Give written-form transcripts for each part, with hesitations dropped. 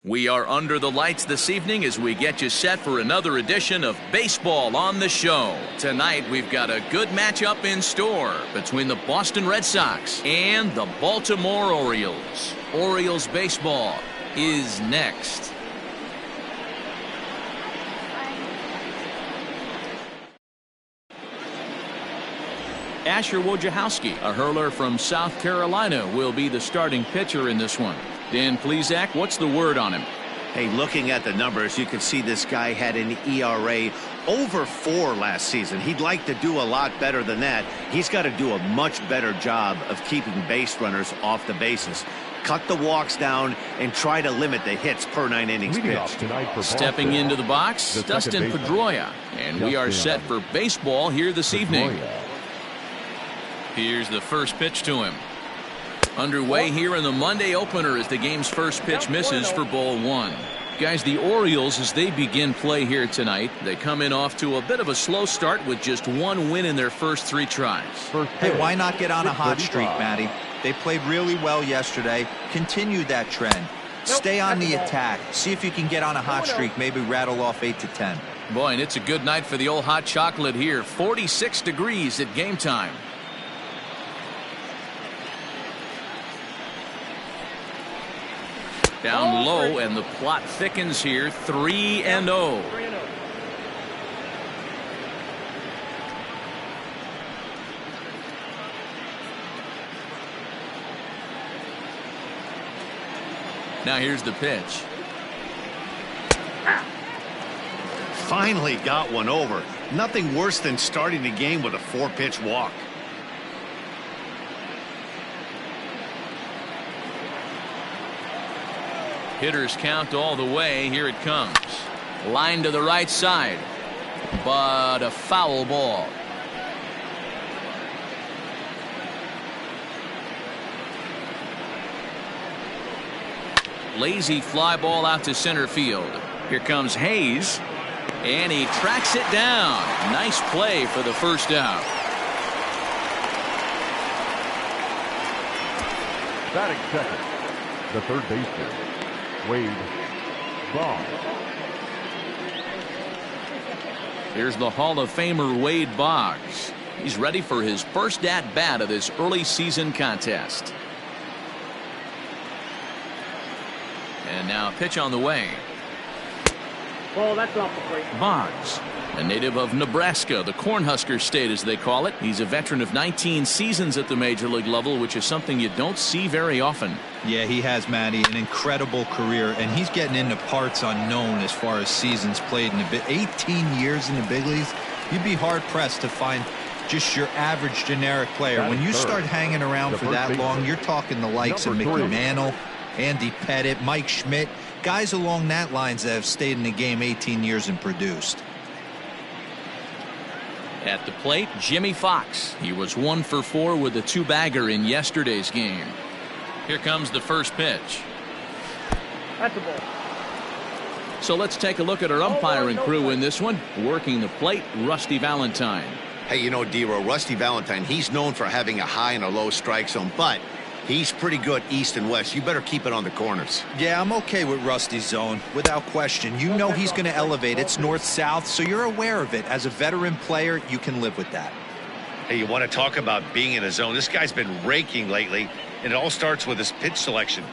We are under the lights this evening as we get you set for another edition of Baseball on the Show. Tonight we've got a good matchup in store between the Boston Red Sox and the Baltimore Orioles. Orioles baseball is next. Asher Wojciechowski, a hurler from South Carolina, will be the starting pitcher in this one. Dan Plesac, what's the word on him? Hey, looking at the numbers, you can see this guy had an ERA over 4 last season. He'd like to do a lot better than that. He's got to do a much better job of keeping base runners off the bases. Cut the walks down and try to limit the hits per 9 innings pitched. Stepping into the box, Dustin Pedroia. And we are set for baseball here this evening. Here's the first pitch to him. Underway here in the Monday opener as the game's first pitch misses for ball 1. Guys, the Orioles, as they begin play here tonight, they come in off to a bit of a slow start with just 1 win in their first 3 tries. Hey, why not get on a hot streak, Matty? They played really well yesterday. Continue that trend. Stay on the attack. See if you can get on a hot streak. Maybe rattle off 8 to 10. Boy, and it's a good night for the old hot chocolate here. 46 degrees at game time. Down low, and the plot thickens here. 3-0. Now here's the pitch. Finally got one over. Nothing worse than starting the game with a 4-pitch walk. Hitters count all the way. Here it comes. Line to the right side. But a foul ball. Lazy fly ball out to center field. Here comes Hayes. And he tracks it down. Nice play for the first out. Batting second, the third baseman, Wade Boggs. Here's the Hall of Famer Wade Boggs. He's ready for his first at-bat of this early season contest. And now a pitch on the way. Well, that's off the plate. Boggs, a native of Nebraska, the Cornhusker State as they call it. He's a veteran of 19 seasons at the major league level, which is something you don't see very often. Yeah, he has, Matty, an incredible career, and he's getting into parts unknown as far as seasons played in the 18 years in the big leagues. You'd be hard-pressed to find just your average generic player. When you start hanging around for that long, you're talking the likes of Mickey Mantle, Andy Pettit, Mike Schmidt, guys along that lines that have stayed in the game 18 years and produced. At the plate, Jimmy Fox. He was 1 for 4 with a 2-bagger in yesterday's game. Here comes the first pitch. That's a ball. So let's take a look at our umpiring crew in this one. Working the plate, Rusty Valentine. Hey, you know, D-Row, Rusty Valentine, he's known for having a high and a low strike zone, but he's pretty good east and west. You better keep it on the corners. Yeah, I'm okay with Rusty's zone, without question. You know he's going to elevate. It's north-south, so you're aware of it. As a veteran player, you can live with that. Hey, you want to talk about being in a zone? This guy's been raking lately, and it all starts with his pitch selection.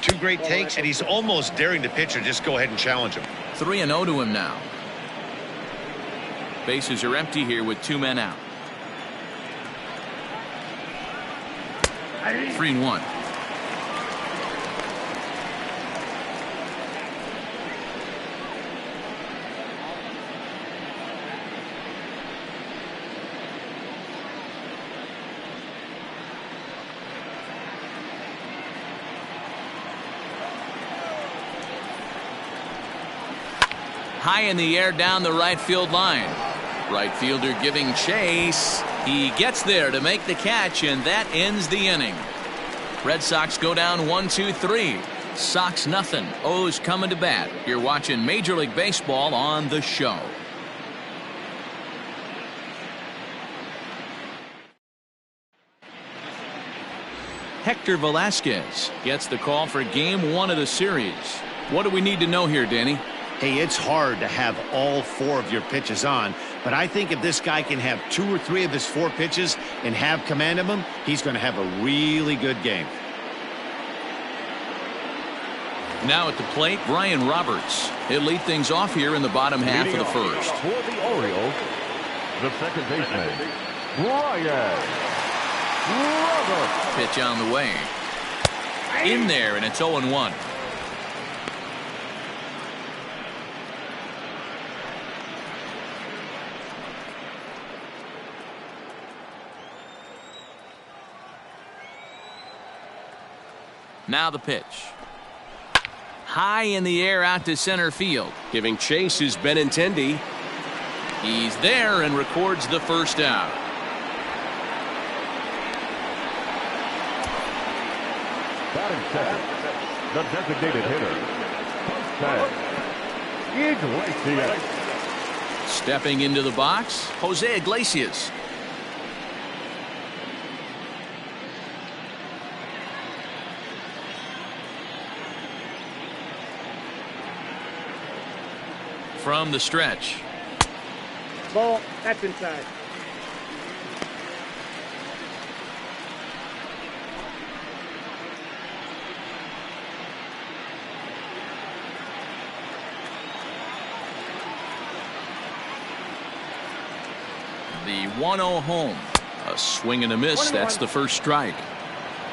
2 great takes, and he's almost daring the pitcher just go ahead and challenge him. 3-0 to him now. Bases are empty here with 2 men out. 3-1. High in the air down the right field line. Right fielder giving chase. He gets there to make the catch, and that ends the inning. Red Sox go down 1-2-3. Sox nothing. O's coming to bat. You're watching Major League Baseball on the Show. Hector Velasquez gets the call for game 1 of the series. What do we need to know here, Danny? Hey, it's hard to have all 4 of your pitches on, but I think if this guy can have 2 or 3 of his 4 pitches and have command of them, he's going to have a really good game. Now at the plate, Brian Roberts. He'll lead things off here in the bottom half of the first. For the Orioles, the second baseman, Brian Roberts. Pitch on the way. In there, and it's 0-1. Now the pitch. High in the air out to center field. Giving chase is Benintendi. He's there and records the first out. Batting second, the designated hitter, Iglesias. Stepping into the box, Jose Iglesias. From the stretch. Ball. That's inside. The 1-0 home. A swing and a miss. That's the first strike.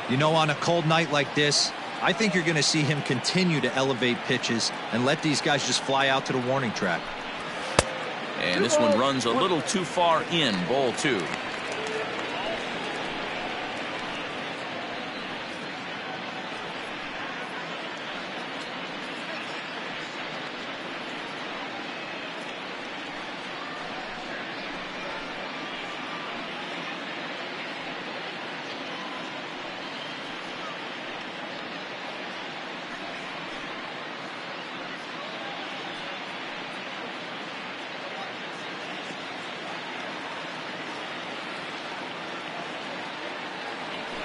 You know, on a cold night like this, I think you're going to see him continue to elevate pitches and let these guys just fly out to the warning track. And this one runs a little too far in. Ball 2.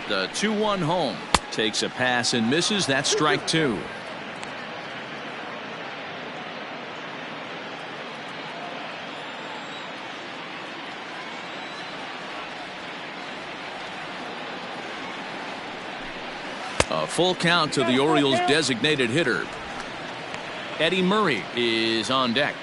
The 2-1 home. Takes a pass and misses. That's strike 2. A full count to the Orioles' designated hitter. Eddie Murray is on deck.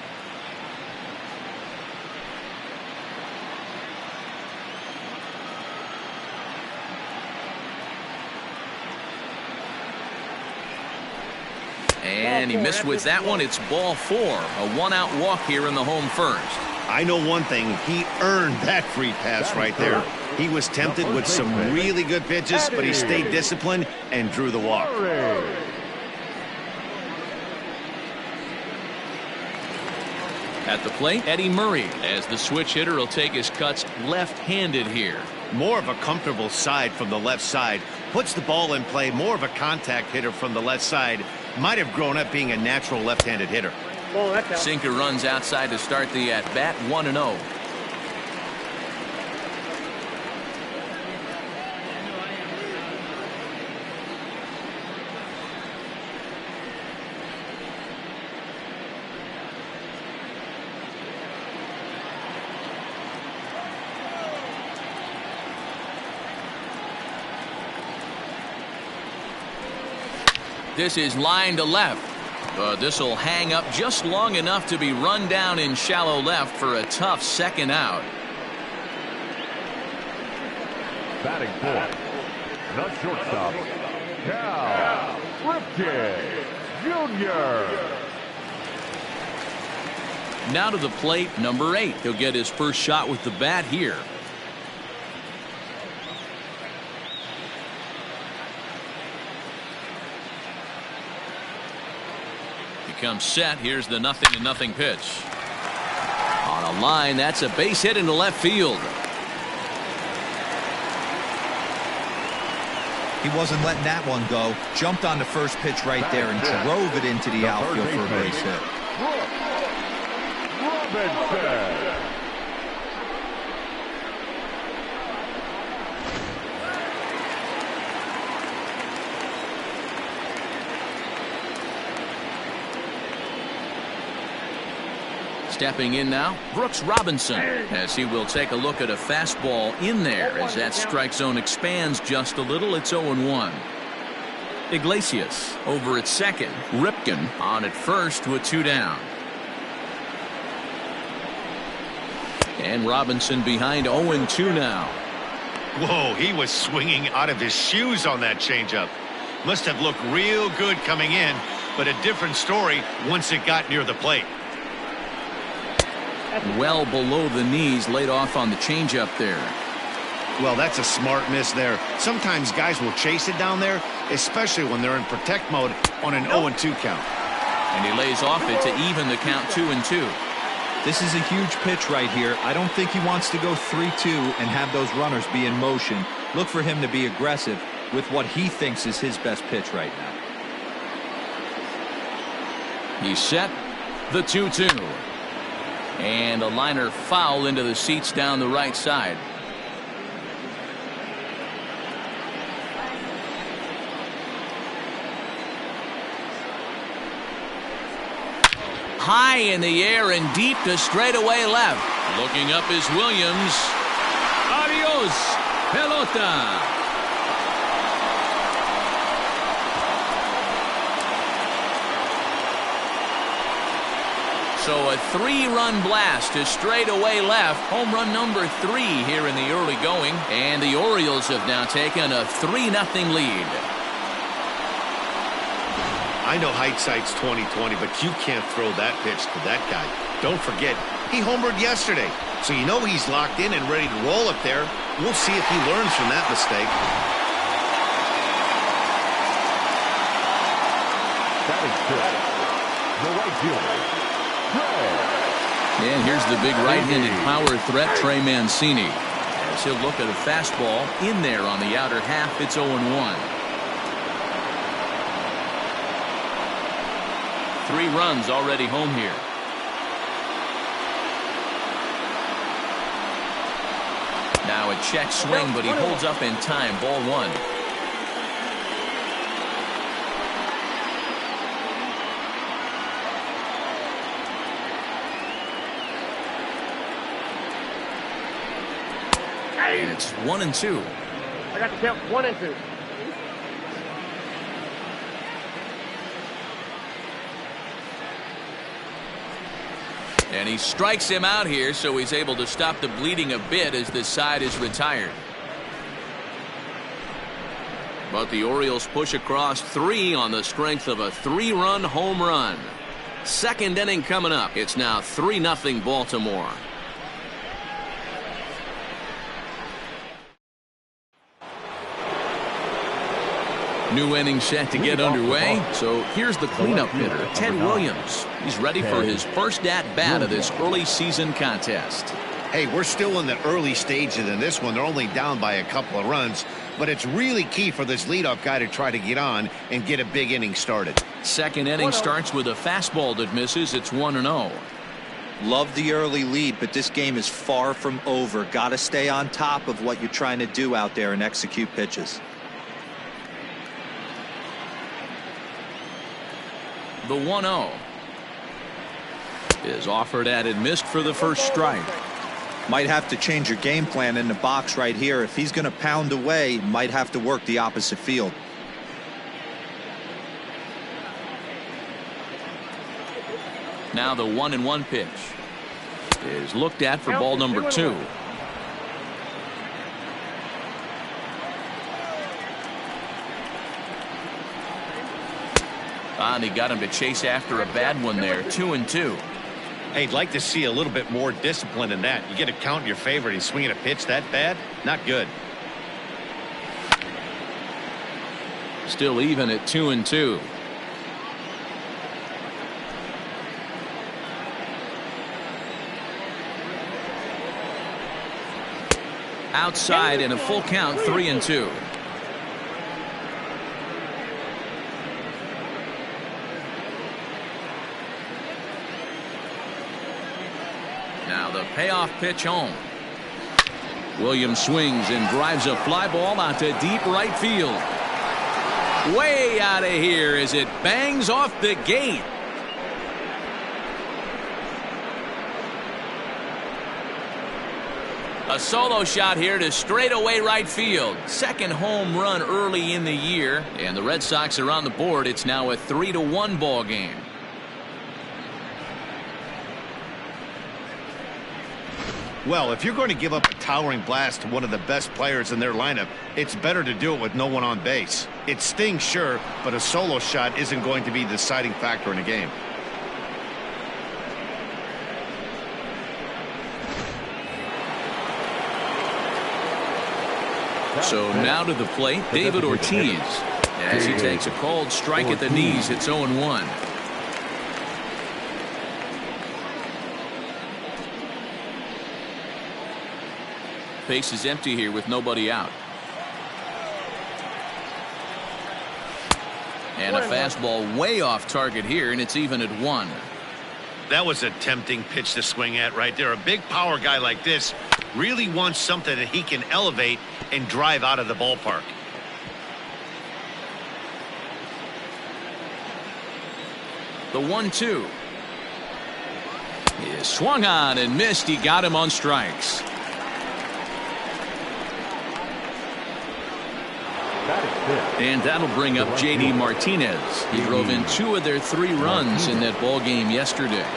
And he missed with that one. It's ball 4. A 1-out walk here in the home first. I know one thing. He earned that free pass right there. He was tempted with some really good pitches, but he stayed disciplined and drew the walk. At the plate, Eddie Murray, as the switch hitter, will take his cuts left-handed here. More of a comfortable side from the left side. Puts the ball in play. More of a contact hitter from the left side. Might have grown up being a natural left-handed hitter. Ball. That's out. Sinker runs outside to start the at-bat. 1-0. This is line to left. But this will hang up just long enough to be run down in shallow left for a tough second out. Batting fourth, the shortstop, Cal Ripken Jr. Now to the plate, number 8. He'll get his first shot with the bat here. Comes set. Here's the 0-0 pitch. On a line, that's a base hit into left field. He wasn't letting that one go. Jumped on the first pitch right there and drove it into the outfield for a base hit. Robinson. Stepping in now, Brooks Robinson, as he will take a look at a fastball in there as that strike zone expands just a little. It's 0-1. Iglesias over at second. Ripken on at first with 2 down. And Robinson behind 0-2 now. Whoa, he was swinging out of his shoes on that changeup. Must have looked real good coming in, but a different story once it got near the plate. Well below the knees, laid off on the changeup there. Well, that's a smart miss there. Sometimes guys will chase it down there, especially when they're in protect mode on an 0-2 count. And he lays off it to even the count 2-2. This is a huge pitch right here. I don't think he wants to go 3-2 and have those runners be in motion. Look for him to be aggressive with what he thinks is his best pitch right now. He's set. The 2-2. And a liner foul into the seats down the right side. High in the air and deep to straightaway left. Looking up is Williams. Adios, pelota. So a 3-run blast to straightaway left. Home run number 3 here in the early going. And the Orioles have now taken a 3-0 lead. I know hindsight's 20/20, but you can't throw that pitch to that guy. Don't forget, he homered yesterday, so you know he's locked in and ready to roll up there. We'll see if he learns from that mistake. That is good. The right fielder. And here's the big right-handed power threat, Trey Mancini. As he'll look at a fastball in there on the outer half. It's 0-1. 3 runs already home here. Now a check swing, but he holds up in time. Ball 1. And it's 1-2. I got to count 1 and 2. And he strikes him out here, so he's able to stop the bleeding a bit as this side is retired. But the Orioles push across 3 on the strength of a 3-run home run. Second inning coming up. It's now 3-0 Baltimore. New inning set to get underway. So here's the cleanup hitter, Ted Williams. He's ready for his first at-bat of this early season contest. Hey, we're still in the early stages in this one. They're only down by a couple of runs, but it's really key for this leadoff guy to try to get on and get a big inning started. Second inning starts with a fastball that misses. It's 1-0. Love the early lead, but this game is far from over. Got to stay on top of what you're trying to do out there and execute pitches. The 1-0 is offered at and missed for the first strike. Might have to change your game plan in the box right here. If he's going to pound away, might have to work the opposite field. Now the 1-1 pitch is looked at for ball number 2. And he got him to chase after a bad one there. 2-2. Hey, I'd like to see a little bit more discipline in that. You get a count in your favor and he's swinging a pitch that bad? Not good. Still even at 2-2. Outside in a full count. 3-2. Now the payoff pitch home. Williams swings and drives a fly ball out to deep right field. Way out of here as it bangs off the gate. A solo shot here to straightaway right field. Second home run early in the year, and the Red Sox are on the board. It's now a 3-1 ball game. Well, if you're going to give up a towering blast to one of the best players in their lineup, it's better to do it with no one on base. It stings, sure, but a solo shot isn't going to be the deciding factor in a game. So now to the plate, David Ortiz. As he takes a called strike at the knees, it's 0-1. Base is empty here with nobody out. And a fastball way off target here, and it's even at 1. That was a tempting pitch to swing at right there. A big power guy like this really wants something that he can elevate and drive out of the ballpark. The 1-2 is swung on and missed. He got him on strikes. And that'll bring up J.D. Martinez. He drove in 2 of their 3 runs in that ball game yesterday.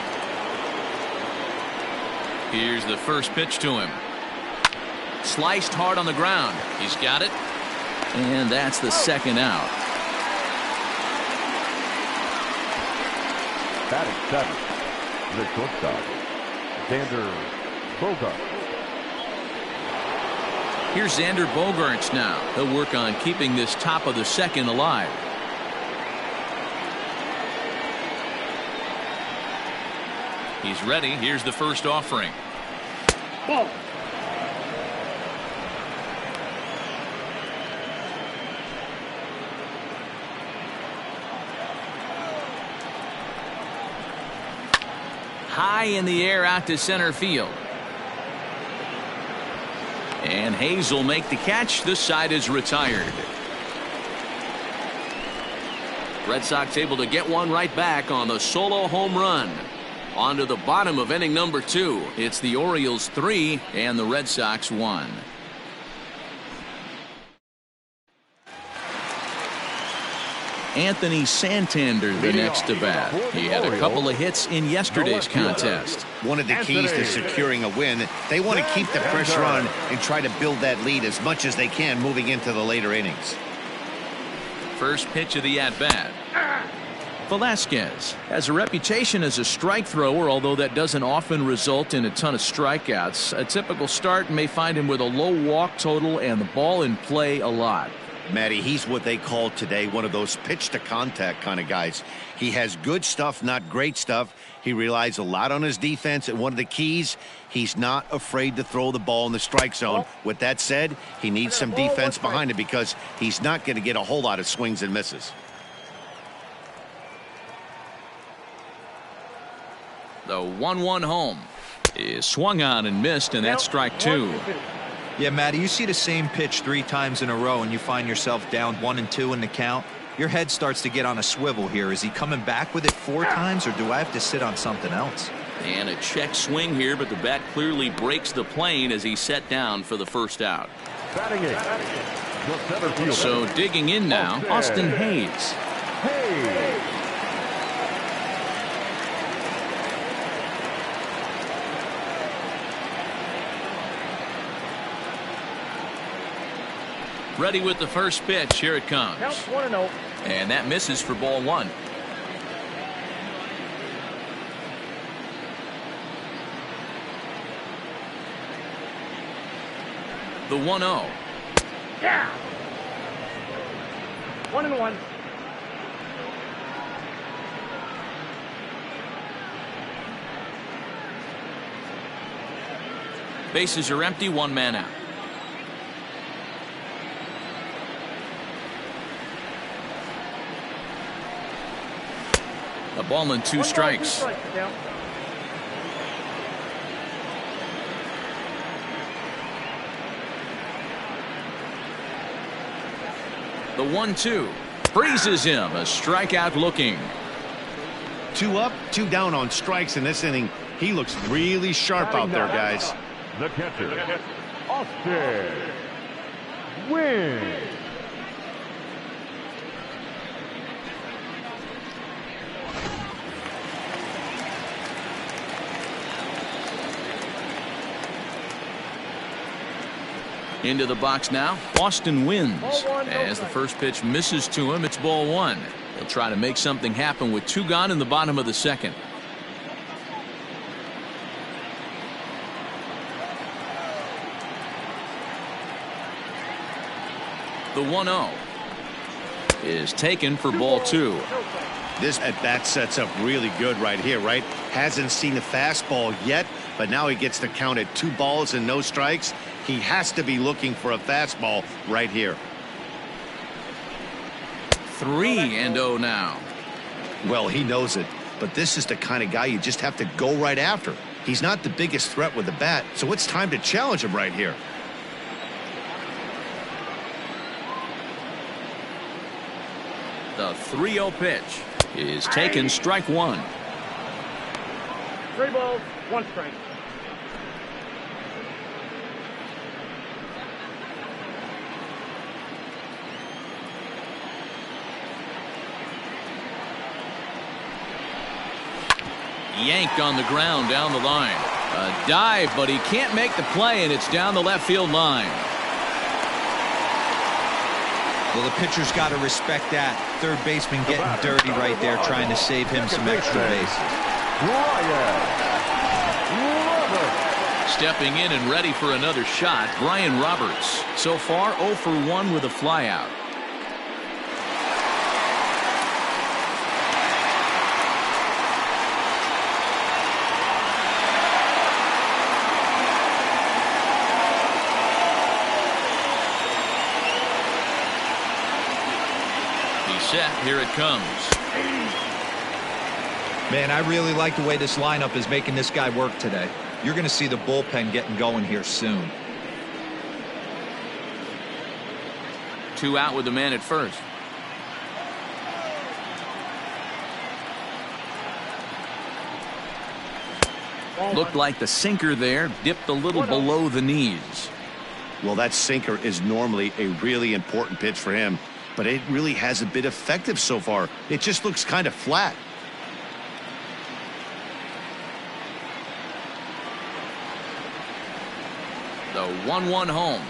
Here's the first pitch to him. Sliced hard on the ground. He's got it. And that's the second out. Batting 7, the shortstop, Xander Bogaerts. Here's Xander Bogaerts now. He'll work on keeping this top of the second alive. He's ready. Here's the first offering. Ball. High in the air out to center field. And Hayes will make the catch. This side is retired. Red Sox able to get one right back on the solo home run. On to the bottom of inning number 2. It's the Orioles 3 and the Red Sox 1. Anthony Santander the next to bat. He had a couple of hits in yesterday's contest. One of the keys to securing a win, they want to keep the pressure on and try to build that lead as much as they can moving into the later innings. First pitch of the at-bat. Velasquez has a reputation as a strike thrower, although that doesn't often result in a ton of strikeouts. A typical start may find him with a low walk total and the ball in play a lot. Matty, he's what they call today one of those pitch to contact kind of guys. He has good stuff, not great stuff. He relies a lot on his defense, and one of the keys, he's not afraid to throw the ball in the strike zone. With that said, he needs some defense behind it because he's not going to get a whole lot of swings and misses. The 1-1 home is swung on and missed, and that's strike 2. Yeah, Matty, you see the same pitch 3 times in a row and you find yourself down 1-2 in the count. Your head starts to get on a swivel here. Is he coming back with it 4 times, or do I have to sit on something else? And a check swing here, but the bat clearly breaks the plane as he's set down for the first out. Batting 8, so digging in now, Austin Hayes. Ready with the first pitch. Here it comes. Count 1-0. And that misses for ball 1. The 1-0. Yeah. 1-1. Bases are empty. 1 man out. A ball and 2 strikes. The 1-2 freezes him. A strikeout looking. 2 up, 2 down on strikes in this inning. He looks really sharp out there, guys. The catcher, Austin wins. Into the box now. Austin wins. As the first pitch misses to him, it's ball one. He'll try to make something happen with two gone in the bottom of the second. The 1-0 is taken for ball two. This at bat sets up really good right here, right? Hasn't seen a fastball yet, but now he gets to count at 2 balls and no strikes. He has to be looking for a fastball right here. 3-0 now. Well, he knows it, but this is the kind of guy you just have to go right after. He's not the biggest threat with the bat, so it's time to challenge him right here. The 3-0 pitch is taken, strike one. 3 balls, 1 strike. Yanked on the ground down the line. A dive, but he can't make the play, and it's down the left field line. Well, the pitcher's got to respect that. Third baseman getting dirty right there, trying to save him some extra bases. Stepping in and ready for another shot, Brian Roberts. So far 0 for 1 with a flyout. Set. Here it comes. Man, I really like the way this lineup is making this guy work today. You're going to see the bullpen getting going here soon. 2 out with the man at first. Looked like the sinker there dipped a little below the knees. Well, that sinker is normally a really important pitch for him, but it really hasn't been effective so far. It just looks kind of flat. The 1-1 home.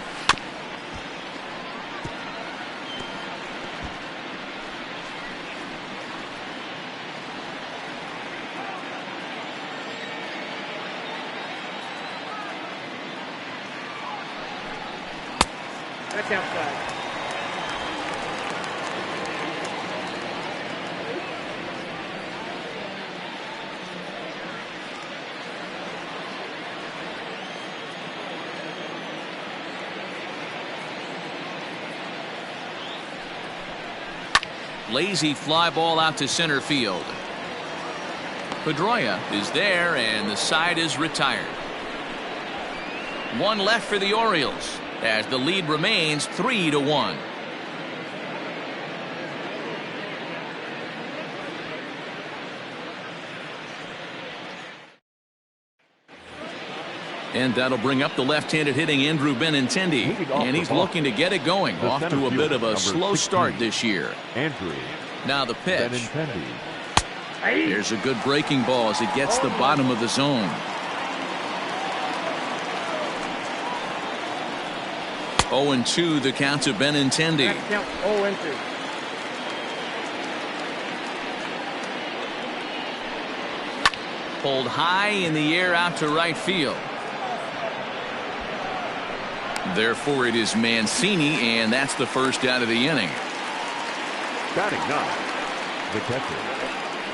That's outside. Lazy fly ball out to center field. Pedroia is there, and the side is retired. 1 left for the Orioles as the lead remains 3-1. And that'll bring up the left-handed hitting Andrew Benintendi, and he's looking to get it going. Off to a bit of a slow start this year. Andrew. Now the pitch. Benintendi. There's a good breaking ball as it gets the bottom of the zone. 0-2 the count to Benintendi. That count 0-2. Pulled high in the air out to right field. Therefore, it is Mancini, and that's the first out of the inning. Batting 9, the catcher,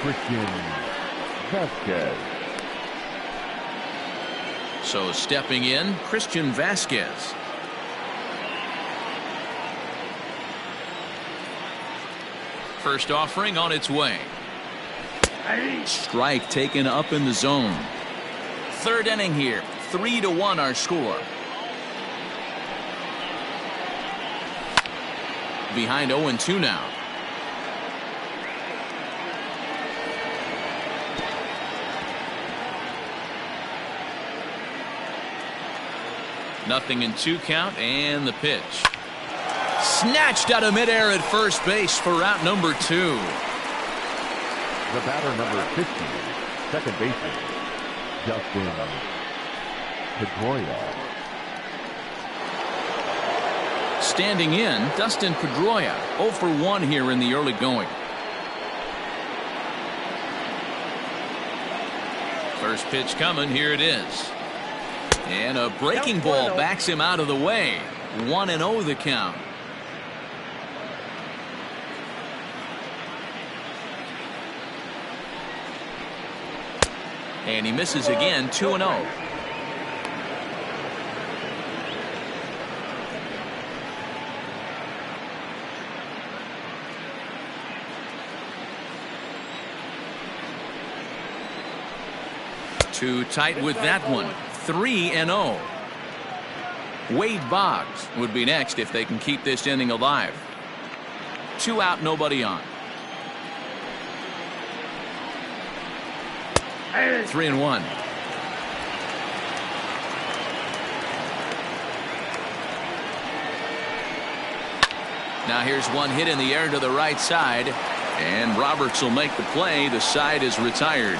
Christian Vasquez. So stepping in, Christian Vasquez. First offering on its way. Strike taken up in the zone. Third inning here. 3-1 our score. Behind 0-2 now. 0-2 count, and the pitch. Snatched out of midair at first base for out number 2. The batter, number 50, second baseman, Dustin Pedroia. Standing in, Dustin Pedroia, 0 for 1 here in the early going. First pitch coming, here it is. And a breaking ball backs him out of the way. 1-0 the count. And he misses again, 2-0. Too tight with that one. 3-0. Wade Boggs would be next if they can keep this inning alive. 2 out, nobody on. 3-1. Now here's one hit in the air to the right side, and Roberts will make the play. The side is retired.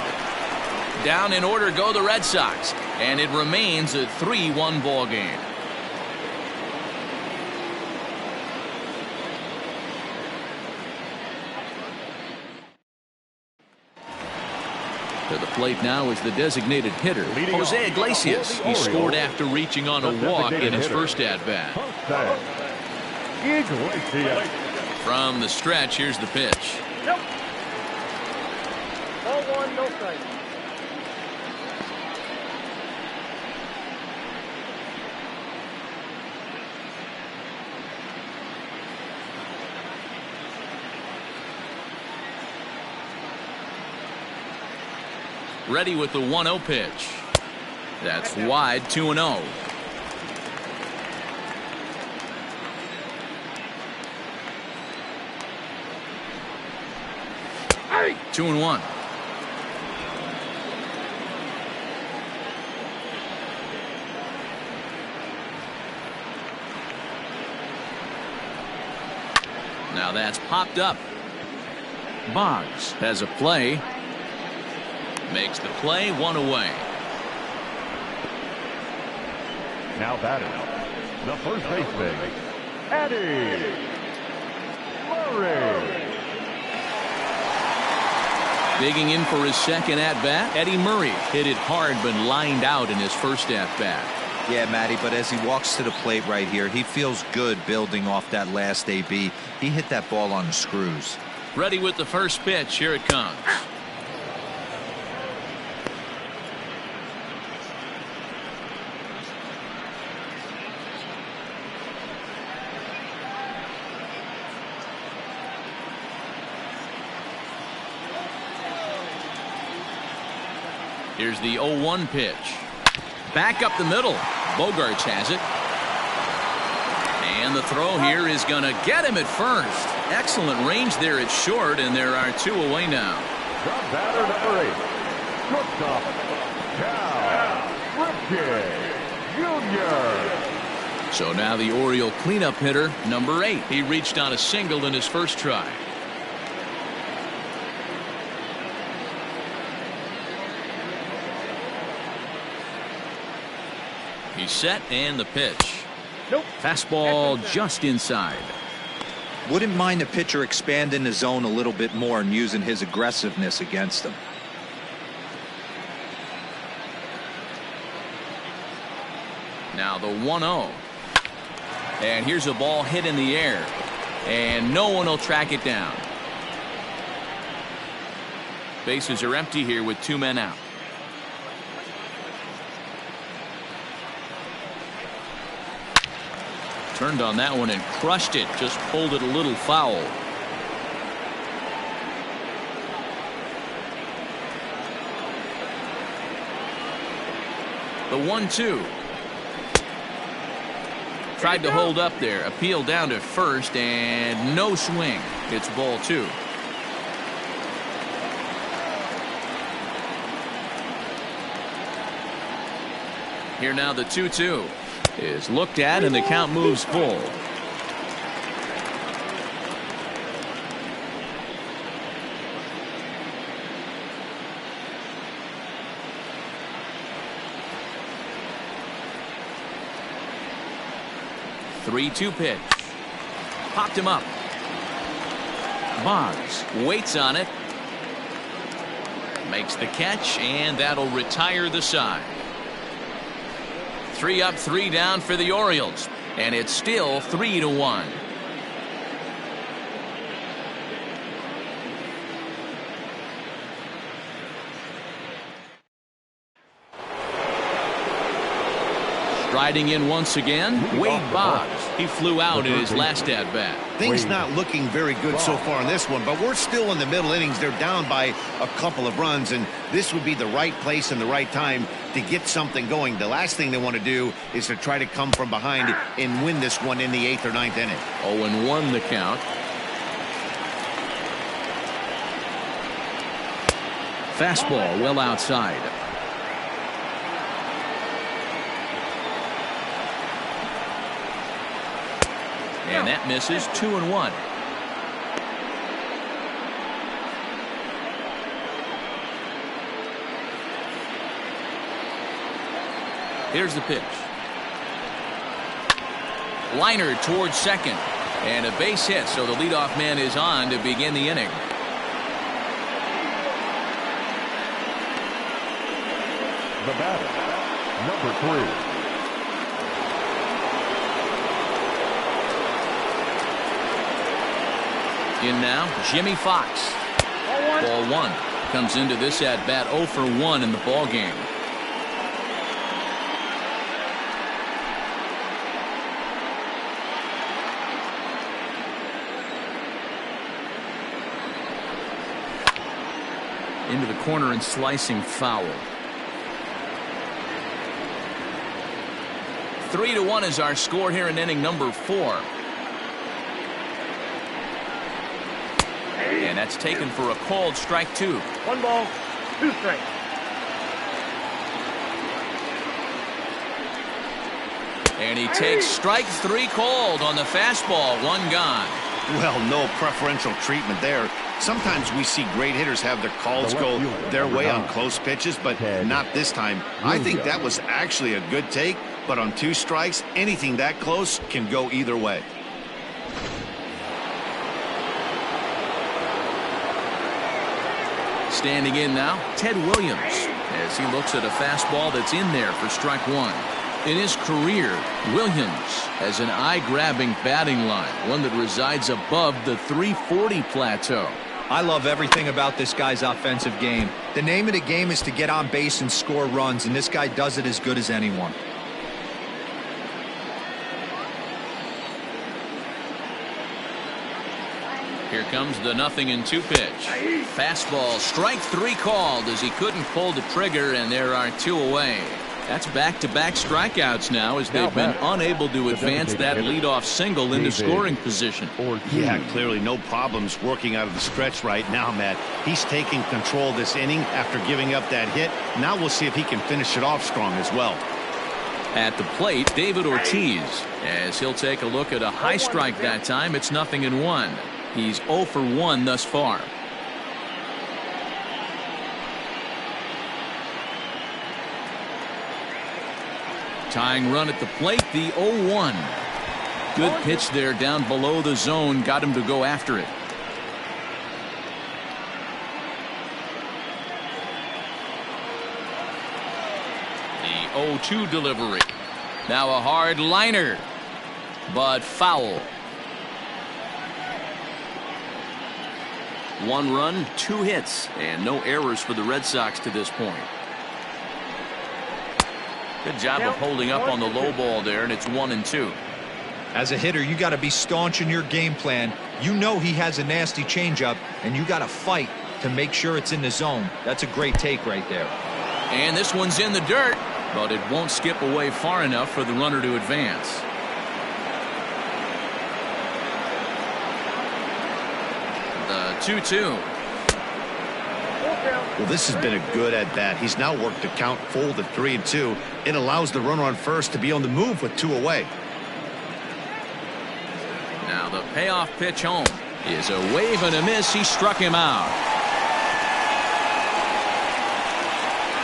Down in order go the Red Sox, and it remains a 3-1 ball game. To the plate now is the designated hitter, Jose Iglesias. He scored after reaching on a walk in his first at-bat. From the stretch, here's the pitch. Nope. Ball 1, no strike. Ready with the 1-0 pitch. That's wide, 2-0. Hey! 2-1. Now that's popped up. Boggs has a play. Makes the play, 1 away. Now batting, the first baseman, Eddie Murray. Digging in for his second at-bat, Eddie Murray hit it hard but lined out in his first at-bat. Yeah, Matty, but as he walks to the plate right here, he feels good building off that last AB. He hit that ball on the screws. Ready with the first pitch. Here it comes. Here's the 0-1 pitch. Back up the middle. Bogarts has it. And the throw here is going to get him at first. Excellent range there at short, and there are 2 away now. The batter, number 8, shortstop, Cal Ripken Jr. So now the Oriole cleanup hitter, number 8. He reached on a single in his first try. He's set, and the pitch. Nope. Fastball just inside. Wouldn't mind the pitcher expanding the zone a little bit more and using his aggressiveness against him. Now the 1-0. And here's a ball hit in the air. And no one will track it down. Bases are empty here with 2 men out. Turned on that one and crushed it. Just pulled it a little foul. The 1-2. Tried to hold up there. Appeal down to first and no swing. It's ball 2. Here now the 2-2. is looked at, and the count moves full. Three-two pitch. Popped him up. Boggs waits on it. Makes the catch, and that'll retire the side. 3 up, 3 down for the Orioles, and it's still 3-1. Striding in once again, Wade Boggs. He flew out in his last at-bat. Things not looking very good so far in this one, but we're still in the middle innings. They're down by a couple of runs, and this would be the right place and the right time to get something going. The last thing they want to do is to try to come from behind and win this one in the 8th or 9th inning. 0-1 the count. Fastball well outside. And that misses. 2-1. Here's the pitch. Liner towards second. And a base hit, so the leadoff man is on to begin the inning. The batter, number 3. In now, Jimmy Fox. Ball 1. Comes into this at bat 0 for 1 in the ball game. Into the corner and slicing foul. 3-1 is our score here in inning number 4. And that's taken for a called strike 2. 1 ball, 2 strikes. And he takes strike 3 called on the fastball. 1 gone. Well, no preferential treatment there. Sometimes we see great hitters have their calls go their way on close pitches, but not this time. I think that was actually a good take, but on 2 strikes, anything that close can go either way. Standing in now, Ted Williams, as he looks at a fastball that's in there for strike 1. In his career, Williams has an eye-grabbing batting line, one that resides above the 340 plateau. I love everything about this guy's offensive game. The name of the game is to get on base and score runs, and this guy does it as good as anyone. Here comes the 0-2 pitch. Fastball, strike 3 called as he couldn't pull the trigger, and there are 2 away. That's back-to-back strikeouts now as they've been unable to advance that leadoff single into scoring position. Yeah, clearly no problems working out of the stretch right now, Matt. He's taking control this inning after giving up that hit. Now we'll see if he can finish it off strong as well. At the plate, David Ortiz, as he'll take a look at a high strike that time. It's 0-1. He's 0 for 1 thus far. Tying run at the plate, the 0-1. Good pitch there down below the zone, got him to go after it. The 0-2 delivery. Now a hard liner, but foul. 1 run, 2 hits, and no errors for the Red Sox to this point. Good job of holding up on the low ball there, and it's 1-2. As a hitter, you got to be staunch in your game plan. You know he has a nasty changeup, and you got to fight to make sure it's in the zone. That's a great take right there. And this one's in the dirt, but it won't skip away far enough for the runner to advance. The 2-2. Well, this has been a good at-bat. He's now worked the count full to 3-2. It allows the runner on first to be on the move with 2 away. Now the payoff pitch home is a wave and a miss. He struck him out.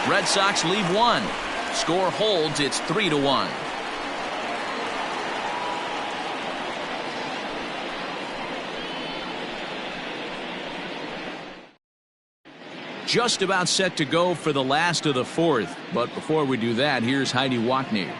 Red Sox lead 1. Score holds. It's 3-1. Just about set to go for the last of the 4th. But before we do that, here's Heidi Watney.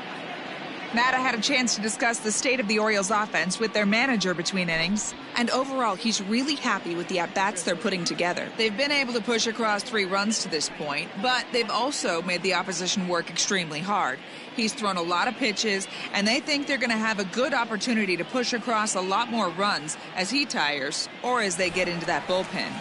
Matt, I had a chance to discuss the state of the Orioles offense with their manager between innings. And overall, he's really happy with the at-bats they're putting together. They've been able to push across 3 runs to this point, but they've also made the opposition work extremely hard. He's thrown a lot of pitches, and they think they're going to have a good opportunity to push across a lot more runs as he tires or as they get into that bullpen.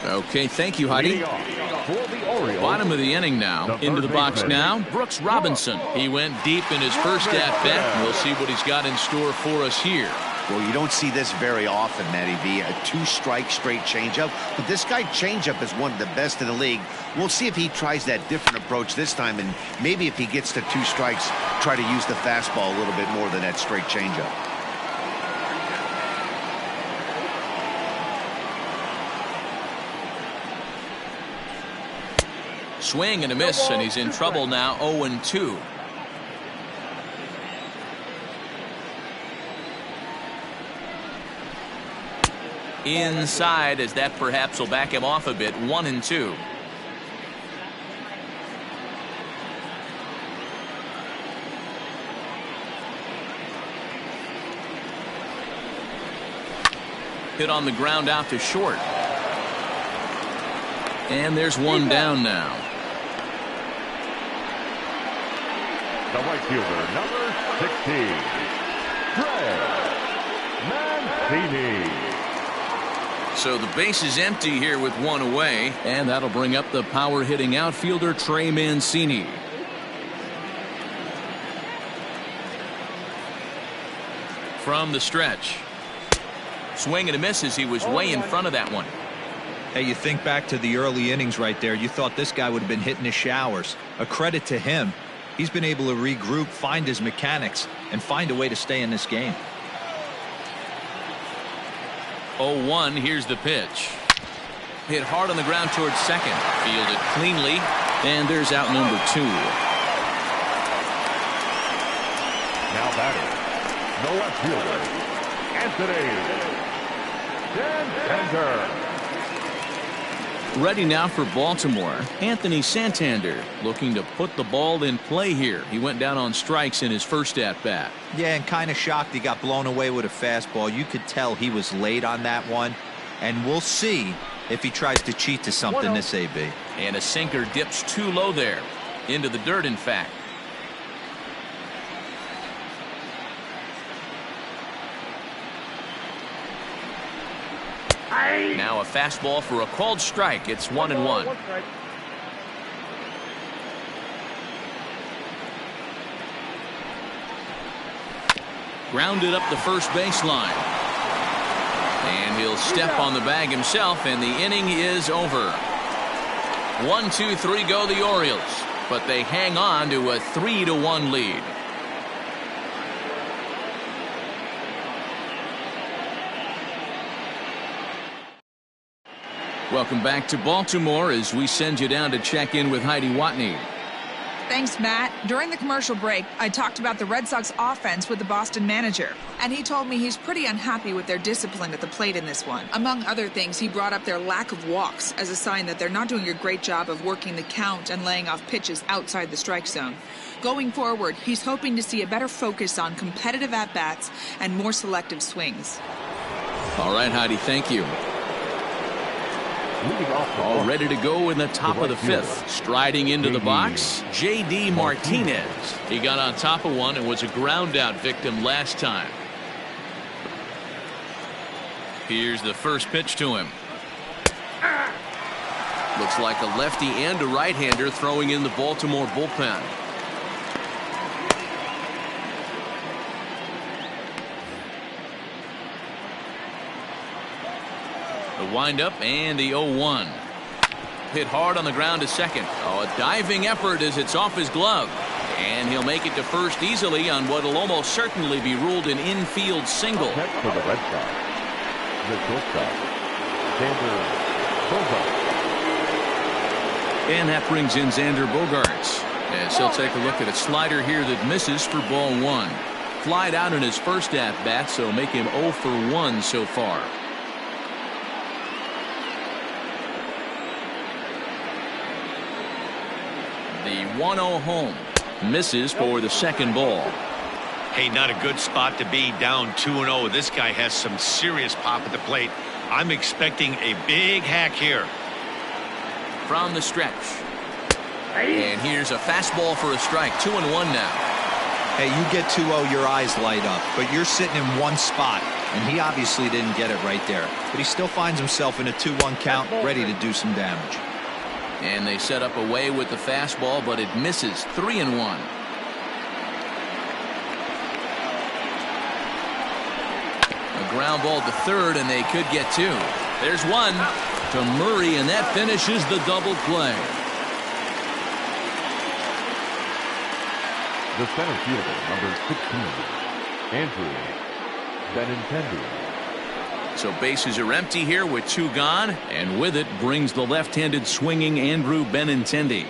Okay, thank you, Heidi. Bottom of the inning now. Into the box now, Brooks Robinson. He went deep in his first at-bat. We'll see what he's got in store for us here. Well, you don't see this very often, Matty V. A 2-strike straight changeup. But this guy changeup is one of the best in the league. We'll see if he tries that different approach this time. And maybe if he gets to 2 strikes, try to use the fastball a little bit more than that straight changeup. Swing and a miss, and he's in trouble now. 0-2. Inside, as that perhaps will back him off a bit. 1-2. Hit on the ground out to short. And there's one down now. The right fielder, number 16, Mancini. So the base is empty here with 1 away, and that'll bring up the power hitting outfielder Trey Mancini. From the stretch. Swing and a miss as he was way in front of that one. Hey, you think back to the early innings right there. You thought this guy would have been hitting his showers. A credit to him. He's been able to regroup, find his mechanics, and find a way to stay in this game. 0-1. Here's the pitch. Hit hard on the ground towards second. Fielded cleanly. And there's out number 2. Now batting, the left fielder, Anthony Santander. Ready now for Baltimore, Anthony Santander, looking to put the ball in play here. He went down on strikes in his first at-bat. Yeah, and kind of shocked he got blown away with a fastball. You could tell he was late on that one. And we'll see if he tries to cheat to something this AB. And a sinker dips too low there. Into the dirt, in fact. Now a fastball for a called strike. It's 1-1. Grounded up the first baseline. And he'll step on the bag himself, and the inning is over. 1, 2, 3 go the Orioles, but they hang on to a 3-1 lead. Welcome back to Baltimore as we send you down to check in with Heidi Watney. Thanks, Matt. During the commercial break, I talked about the Red Sox offense with the Boston manager, and he told me he's pretty unhappy with their discipline at the plate in this one. Among other things, he brought up their lack of walks as a sign that they're not doing a great job of working the count and laying off pitches outside the strike zone. Going forward, he's hoping to see a better focus on competitive at-bats and more selective swings. All right, Heidi, thank you. All ready to go in the top of the 5th. Striding into the box, J.D. Martinez. He got on top of one and was a ground out victim last time. Here's the first pitch to him. Looks like a lefty and a right-hander throwing in the Baltimore bullpen. The windup and the 0-1. hit hard on the ground to second. Oh, a diving effort as it's off his glove. And he'll make it to first easily on what will almost certainly be ruled an infield single. Next for the Red Sox, the shortstop, Xander Bogaerts. And that brings in Xander Bogaerts, as he'll take a look at a slider here that misses for ball one. Flied out in his first at-bat, so make him 0 for 1 so far. The 1-0 home. Misses for the second ball. Hey, not a good spot to be, down 2-0. This guy has some serious pop at the plate. I'm expecting a big hack here. From the stretch. And here's a fastball for a strike. 2-1 now. Hey, you get 2-0, your eyes light up, but you're sitting in one spot, and he obviously didn't get it right there. But he still finds himself in a 2-1 count, ready to do some damage. And they set up away with the fastball, but it misses. 3-1. A ground ball to third, and they could get two. There's one to Murray, and that finishes the double play. The center fielder, number 16, Andrew Benintendi. So bases are empty here with two gone, and with it brings the left-handed swinging Andrew Benintendi.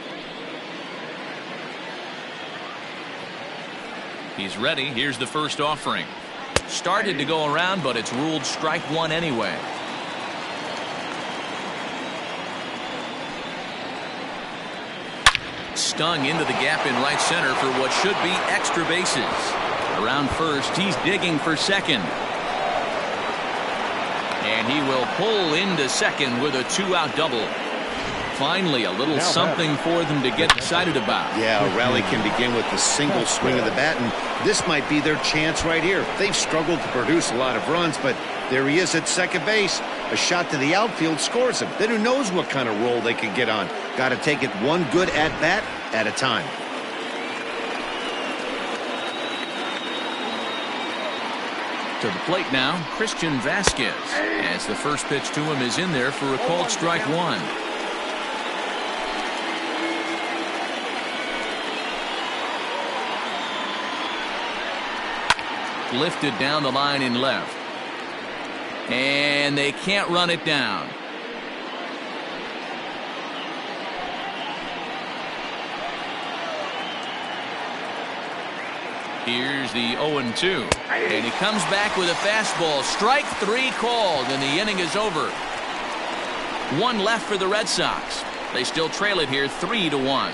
He's ready. Here's the first offering. Started to go around, but it's ruled strike one anyway. Stung into the gap in right center for what should be extra bases. Around first, he's digging for second. And he will pull into second with a two-out double. Finally, a little something for them to get excited about. Yeah, a rally can begin with the single swing of the bat, and this might be their chance right here. They've struggled to produce a lot of runs, but there he is at second base. A shot to the outfield scores him. Then who knows what kind of roll they can get on. Got to take it one good at-bat at a time. To the plate now, Christian Vasquez, as the first pitch to him is in there for a called strike one. Lifted down the line in left. And they can't run it down. Here's the 0-2. And he comes back with a fastball. Strike three called, and the inning is over. One left for the Red Sox. They still trail it here 3-1.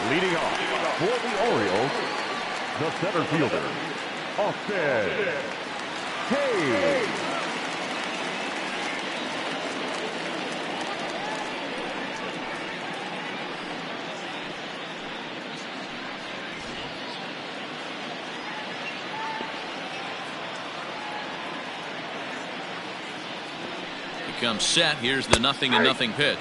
Leading off for the Orioles, the center fielder, Austin Hayes. He comes set. Here's the 0-0 pitch.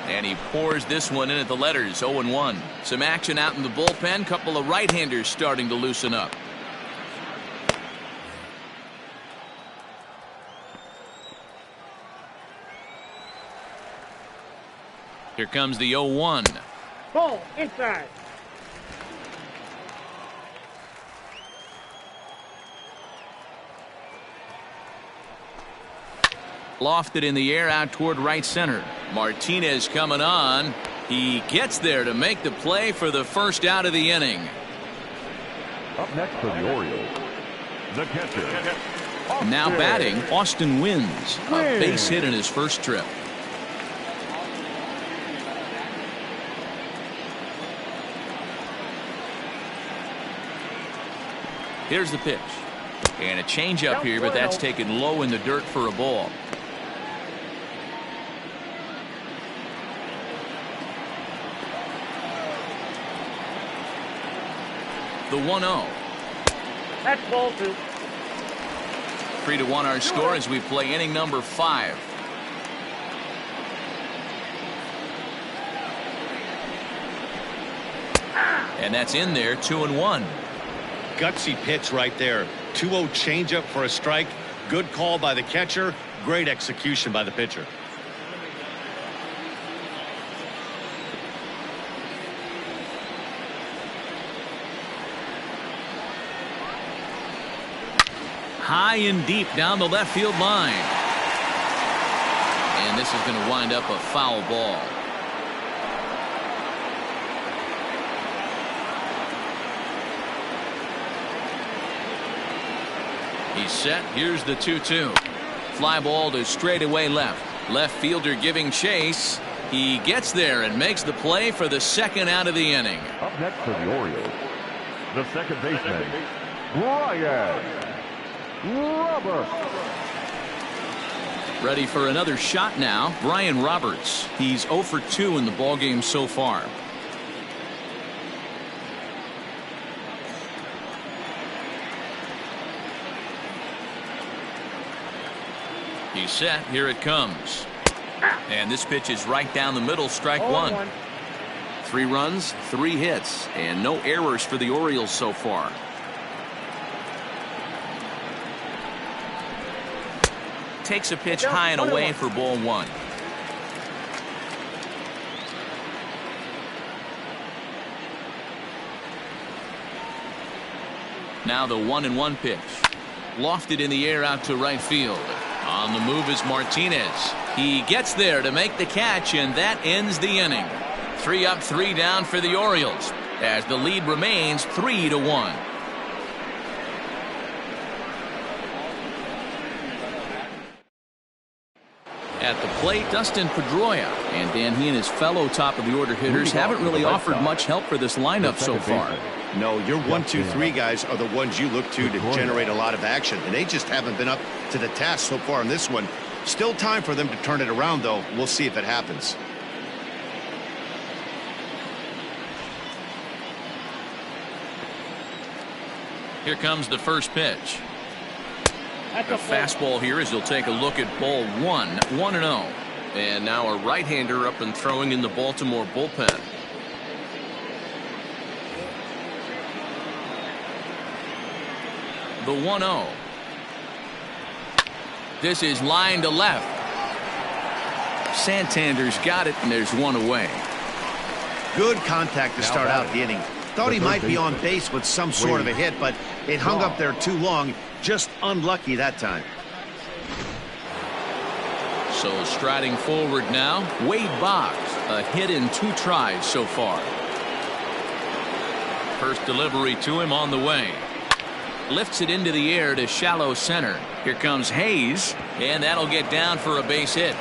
And he pours this one in at the letters. 0-1. Some action out in the bullpen. Couple of right-handers starting to loosen up. Here comes the 0-1. Ball inside. Lofted in the air out toward right center. Martinez coming on. He gets there to make the play for the first out of the inning. Up next for the Orioles, the catcher. Now batting, Austin Wins. A base hit in his first trip. Here's the pitch. And a changeup here, but that's taken low in the dirt for a ball. The 1-0. That's ball two. 3-1 our score as we play inning number 5. And that's in there, 2-1. Gutsy pitch right there. 2-0 changeup for a strike. Good call by the catcher. Great execution by the pitcher. High and deep down the left field line. And this is going to wind up a foul ball. He's set. Here's the 2-2. Fly ball to straightaway left. Left fielder giving chase. He gets there and makes the play for the second out of the inning. Up next for the Orioles, the second baseman, Brian Roberts. Ready for another shot now. Brian Roberts. He's 0 for 2 in the ballgame so far. He's set. Here it comes. And this pitch is right down the middle. Strike one. 3 runs, 3 hits, and no errors for the Orioles so far. Takes a pitch high and away for ball 1. Now the 1-1 pitch. Lofted in the air out to right field. On the move is Martinez. He gets there to make the catch, and that ends the inning. 3 up, 3 down for the Orioles as the lead remains 3-1. At the plate, Dustin Pedroia. And Dan, he and his fellow top of the order hitters haven't really offered much help for this lineup so far. No, your 1, 2, 3 guys are the ones you look to generate a lot of action, and they just haven't been up to the task so far in this one. Still time for them to turn it around, though. We'll see if it happens. Here comes the first pitch. A fastball here as he'll take a look at ball 1, 1-0. And now a right-hander up and throwing in the Baltimore bullpen. The 1-0. This is line to left. Santander's got it, and there's one away. Good contact to start out the inning. Thought he might be on base with some sort of a hit, but it hung up there too long. Just unlucky that time. So striding forward now, Wade Boggs. A hit in 2 tries so far. First delivery to him on the way. Lifts it into the air to shallow center. Here comes Hayes, and that'll get down for a base hit.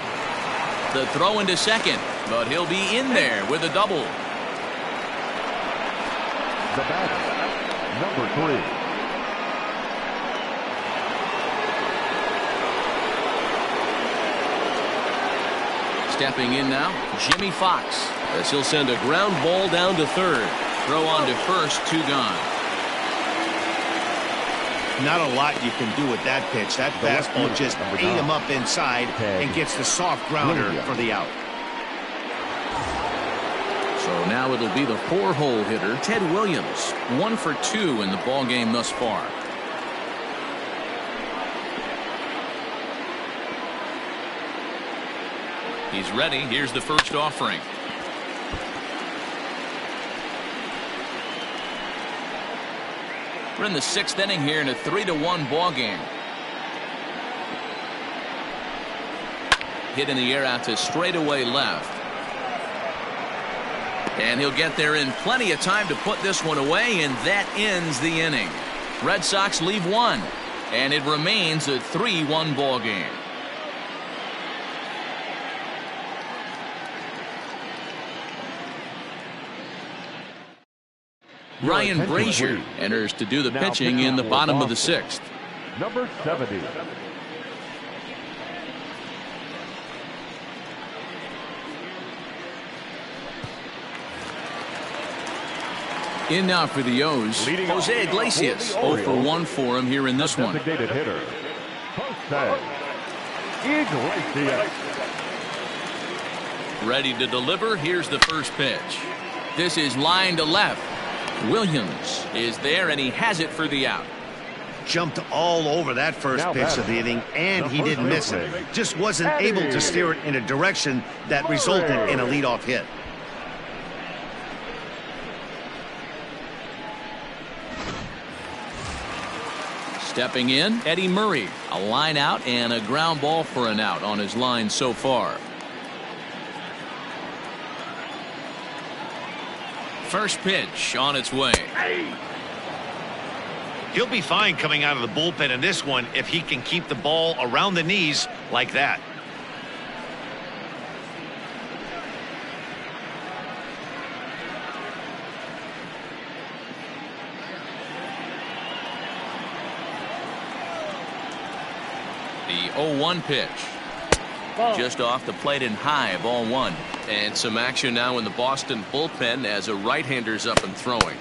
The throw into second, but he'll be in there with a double. The batter, number 3. Stepping in now, Jimmy Fox, as he'll send a ground ball down to third. Throw on to first, 2 gone. Not a lot you can do with that pitch. That fastball just ate him up inside and gets the soft grounder for the out. So now it'll be the 4-hole hitter, Ted Williams. 1 for 2 in the ballgame thus far. He's ready. Here's the first offering. We're in the 6th inning here in a 3-1 ball game. Hit in the air out to straightaway left. And he'll get there in plenty of time to put this one away, and that ends the inning. Red Sox leave 1, and it remains a 3-1 ball game. Ryan Brazier enters to do the pitching in the bottom of the 6th. Number 70. In now for the O's, Jose Iglesias. 0 for 1 for him here in this one. Designated hitter, Jose Iglesias. Ready to deliver. Here's the first pitch. This is line to left. Williams is there, and he has it for the out. Jumped all over that first pitch of the inning, and he didn't miss it. Just wasn't able to steer it in a direction that resulted in a leadoff hit. Stepping in, Eddie Murray. A line out and a ground ball for an out on his line so far. First pitch on its way. He'll be fine coming out of the bullpen in this one if he can keep the ball around the knees like that. The 0-1 pitch. Just off the plate and high, ball one. And some action now in the Boston bullpen as a right-hander's up and throwing.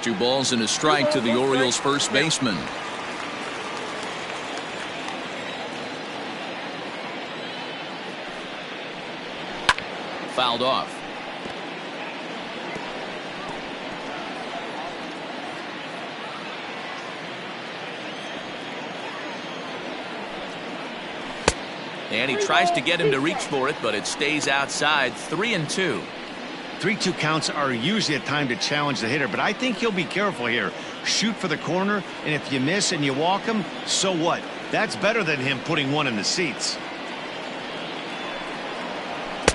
Two balls and a strike to the Orioles first baseman. Fouled off. And he tries to get him to reach for it, but it stays outside. 3-2. 3-2 counts are usually a time to challenge the hitter, but I think he'll be careful here. Shoot for the corner, and if you miss and you walk him, so what? That's better than him putting one in the seats.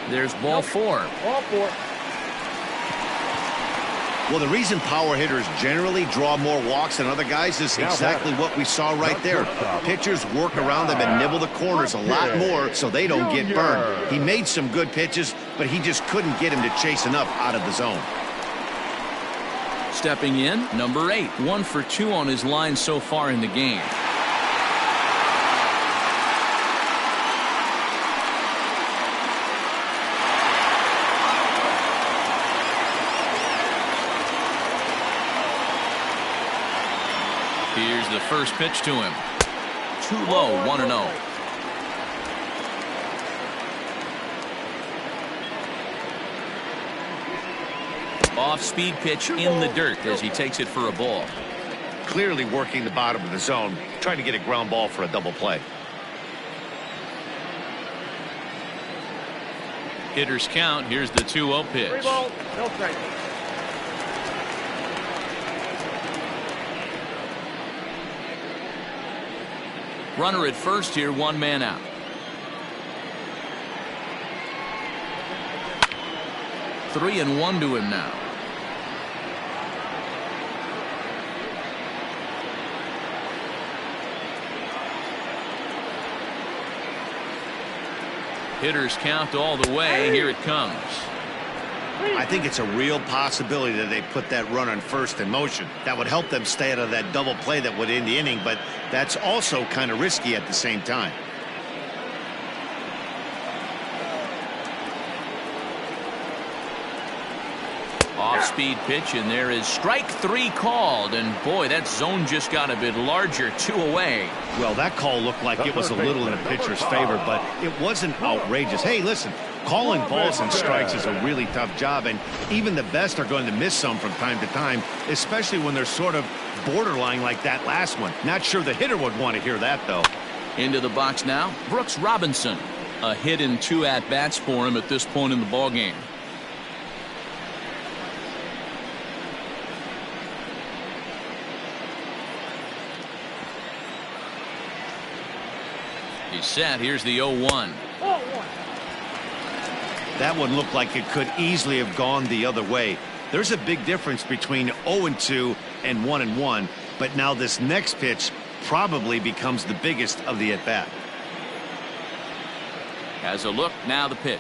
There's ball four. Ball four. Well, the reason power hitters generally draw more walks than other guys is exactly what we saw right there. Pitchers work around them and nibble the corners a lot more so they don't get burned. He made some good pitches, but he just couldn't get him to chase enough out of the zone. Stepping in, number 8. 1 for 2 on his line so far in the game. Here's the first pitch to him. Too low, 1-0. Off-speed pitch in the dirt as he takes it for a ball. Clearly working the bottom of the zone, trying to get a ground ball for a double play. Hitters count. Here's the 2-0 pitch. 3 balls, no strikes. Runner at first here, 1 man out. Three and 1 to him now. Hitters count all the way. Here it comes. I think it's a real possibility that they put that run on first in motion. That would help them stay out of that double play that would end the inning, but that's also kind of risky at the same time. Off-speed pitch, and there is strike 3 called, and boy, that zone just got a bit larger. 2 away. Well, that call looked like it was a little in the pitcher's favor, but it wasn't outrageous. Hey, listen, calling balls and strikes is a really tough job, and even the best are going to miss some from time to time, especially when they're sort of borderline like that last one. Not sure the hitter would want to hear that, though. Into the box now, Brooks Robinson. A hit in 2 at-bats for him at this point in the ballgame. He's set. Here's the 0-1. That one looked like it could easily have gone the other way. There's a big difference between 0-2 and 1-1, but now this next pitch probably becomes the biggest of the at-bat. Has a look, now the pitch.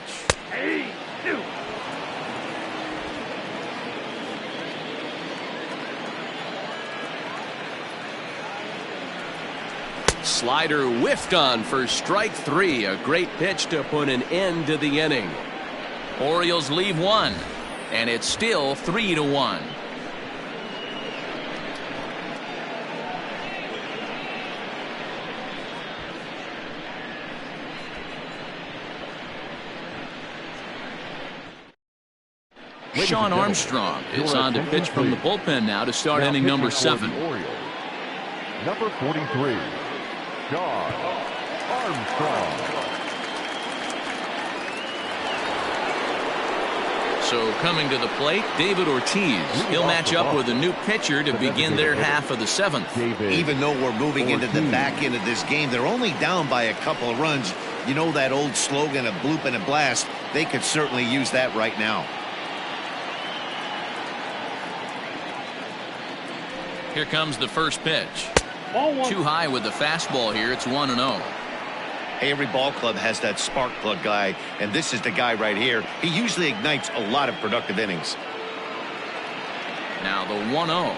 Slider whiffed on for strike 3. A great pitch to put an end to the inning. Orioles leave 1, and it's still 3-1. Sean Armstrong is on to pitch from the bullpen now to start inning number 7. Number 43, Sean Armstrong. So coming to the plate, David Ortiz. He'll match up with a new pitcher to begin their half of the 7th. Even though we're moving into the back end of this game, they're only down by a couple of runs. You know that old slogan, a bloop and a blast. They could certainly use that right now. Here comes the first pitch. Too high with the fastball here. It's 1-0. Hey, every ball club has that spark plug guy, and this is the guy right here. He usually ignites a lot of productive innings. Now the 1-0.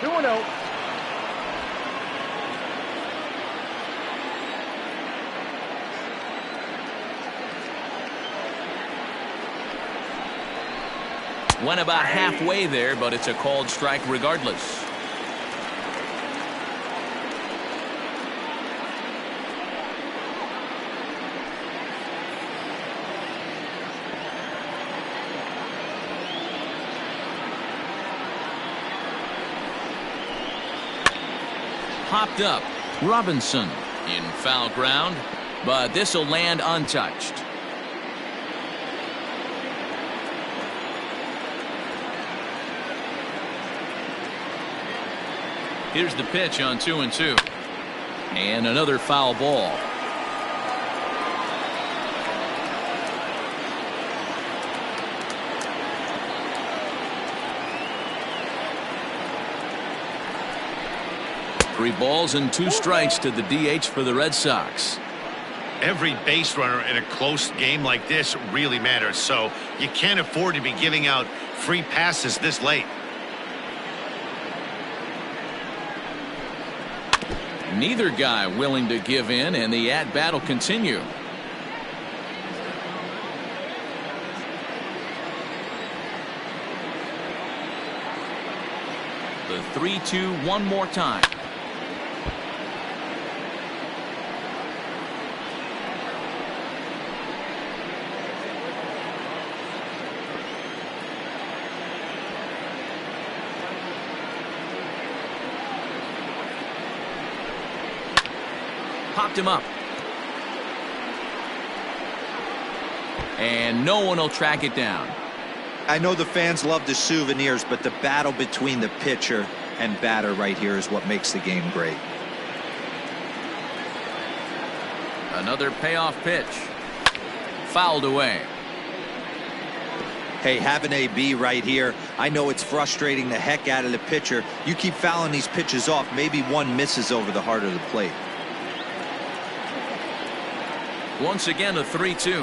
2-0. Went about halfway there, but it's a called strike regardless. Popped up. Robinson in foul ground, but this will land untouched. Here's the pitch on 2-2. And another foul ball. Three balls and 2 strikes to the DH for the Red Sox. Every base runner in a close game like this really matters, so you can't afford to be giving out free passes this late. Neither guy willing to give in, and the at-bat will continue. The 3-2 one more time. Popped him up. And no one will track it down. I know the fans love the souvenirs, but the battle between the pitcher and batter right here is what makes the game great. Another payoff pitch. Fouled away. Hey, have an AB right here. I know it's frustrating the heck out of the pitcher. You keep fouling these pitches off, maybe one misses over the heart of the plate. Once again, a 3-2.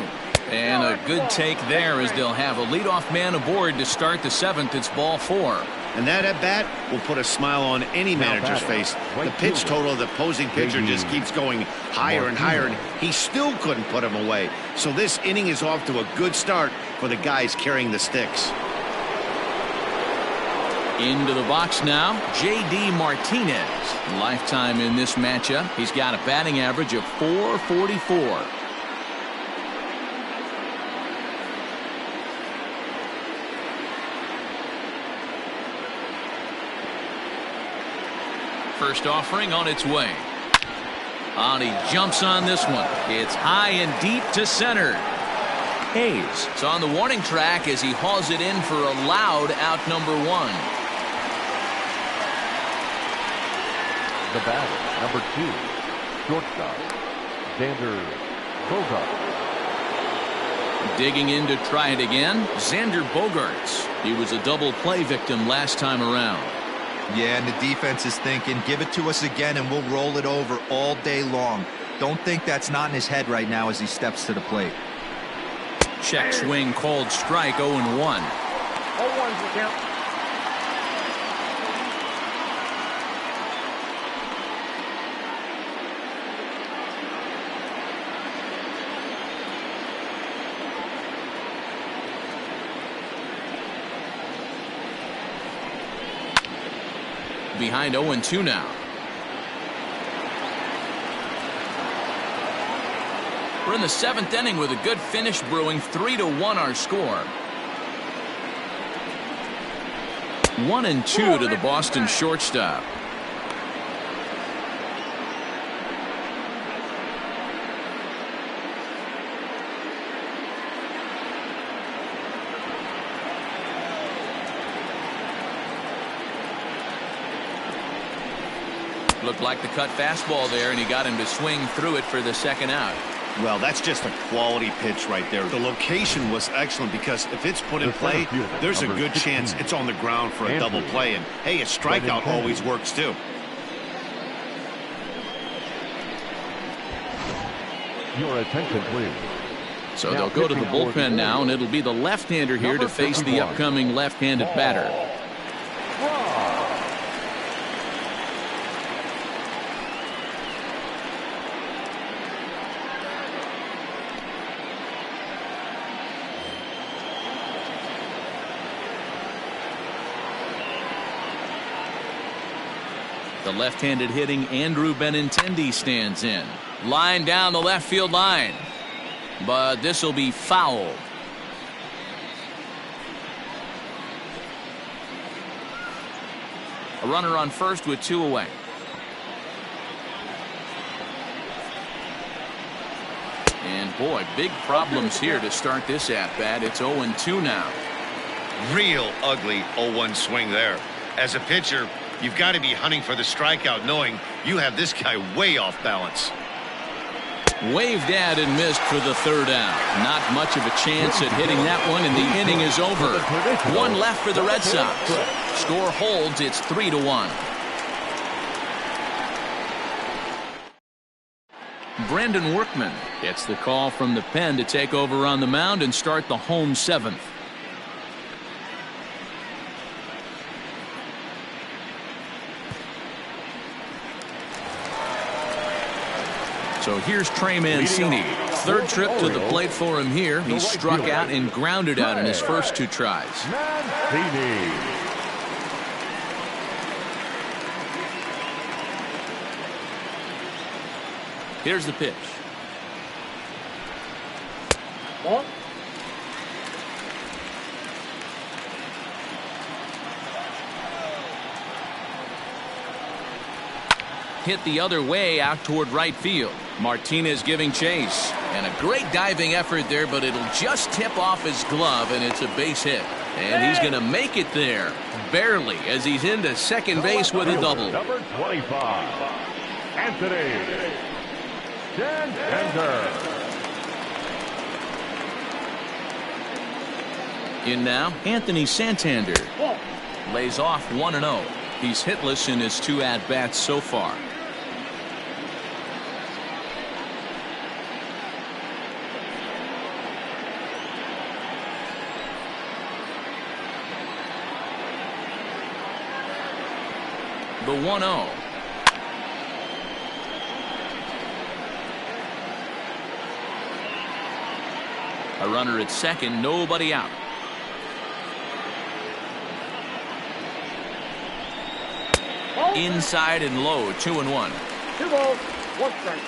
And a good take there as they'll have a leadoff man aboard to start the 7th. It's ball 4. And that at bat will put a smile on any manager's face. The pitch total of the opposing pitcher just keeps going higher and higher, and he still couldn't put him away. So this inning is off to a good start for the guys carrying the sticks. Into the box now, J.D. Martinez. Lifetime in this matchup. He's got a batting average of .444. First offering on its way. And he jumps on this one. It's high and deep to center. Hayes is on the warning track as he hauls it in for a loud out number 1. The batter, number 2, shortstop, Xander Bogaerts. Digging in to try it again, Xander Bogaerts. He was a double play victim last time around. Yeah, and the defense is thinking, give it to us again and we'll roll it over all day long. Don't think that's not in his head right now as he steps to the plate. Check swing called strike. 0-1. 0-1's the count. Behind 0-2 now. We're in the 7th inning with a good finish brewing. 3-1 our score. 1-2 to the Boston shortstop. Looked like the cut fastball there, and he got him to swing through it for the second out. Well, that's just a quality pitch right there. The location was excellent because if it's put in play, there's a good chance it's on the ground for a double play. And, hey, a strikeout always works, too. Your attention, please. So they'll go to the bullpen now, and it'll be the left-hander here to face the upcoming left-handed batter. The left-handed hitting Andrew Benintendi stands in. Line down the left field line. But this will be fouled. A runner on first with 2 away. And boy, big problems here to start this at-bat. It's 0-2 now. Real ugly 0-1 swing there. As a pitcher, you've got to be hunting for the strikeout, knowing you have this guy way off balance. Waved at and missed for the third out. Not much of a chance at hitting that one, and the inning is over. 1 left for the Red Sox. Score holds. It's 3-1. Brandon Workman gets the call from the pen to take over on the mound and start the home 7th. So here's Trey Mancini. Third trip to the plate for him here. He struck out and grounded out in his first 2 tries. Mancini. Here's the pitch. Ball. Hit the other way out toward right field. Martinez giving chase. And a great diving effort there, but it'll just tip off his glove, and it's a base hit. And he's going to make it there. Barely, as he's into second base with a double. Number 25, Anthony Santander. In now, Anthony Santander. Lays off 1-0. He's hitless in his 2 at-bats so far. The 1-0. A runner at second, nobody out. Inside and low, 2-1. 2 balls, 1 strike.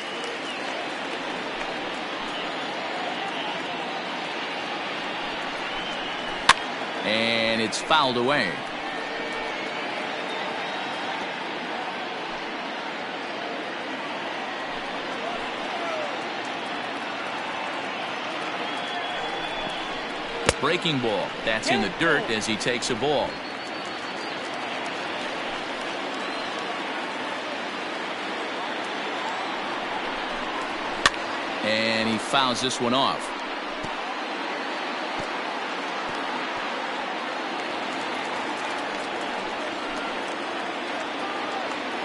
And it's fouled away. Breaking ball. That's in the dirt as he takes a ball. And he fouls this one off.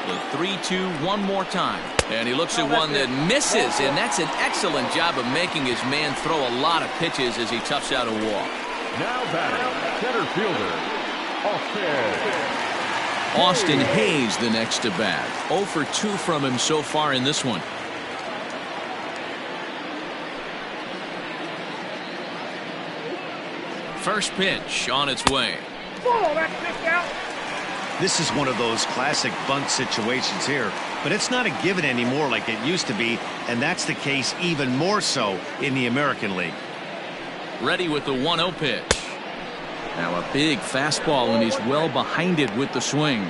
The 3-2 one more time. And he looks at one that misses, and that's an excellent job of making his man throw a lot of pitches as he toughs out a walk. Now batting, center fielder, Austin Hayes the next to bat. 0 for 2 from him so far in this one. First pitch on its way. Ball, that's kicked out. This is one of those classic bunt situations here, but it's not a given anymore like it used to be, and that's the case even more so in the American League. Ready with the 1-0 pitch. Now a big fastball, and he's well behind it with the swing.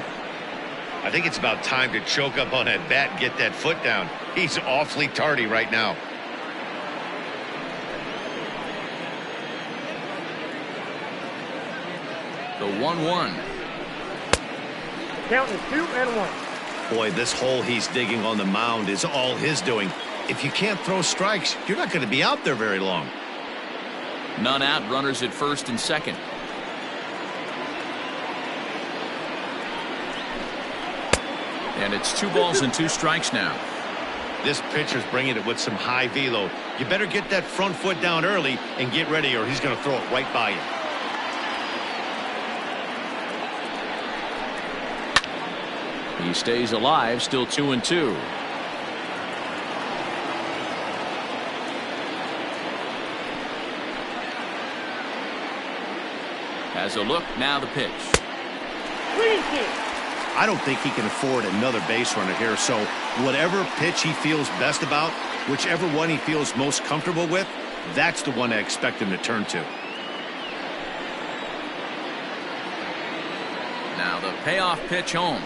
I think it's about time to choke up on that bat and get that foot down. He's awfully tardy right now. The 1-1. Count is 2-1. Boy, this hole he's digging on the mound is all his doing. If you can't throw strikes, you're not going to be out there very long. None out, runners at first and second. And it's 2 balls and 2 strikes now. This pitcher's bringing it with some high velo. You better get that front foot down early and get ready, or he's going to throw it right by you. He stays alive, still 2-2. Has a look, now the pitch. I don't think he can afford another base runner here, so whatever pitch he feels best about, whichever one he feels most comfortable with, that's the one I expect him to turn to. Now the payoff pitch home.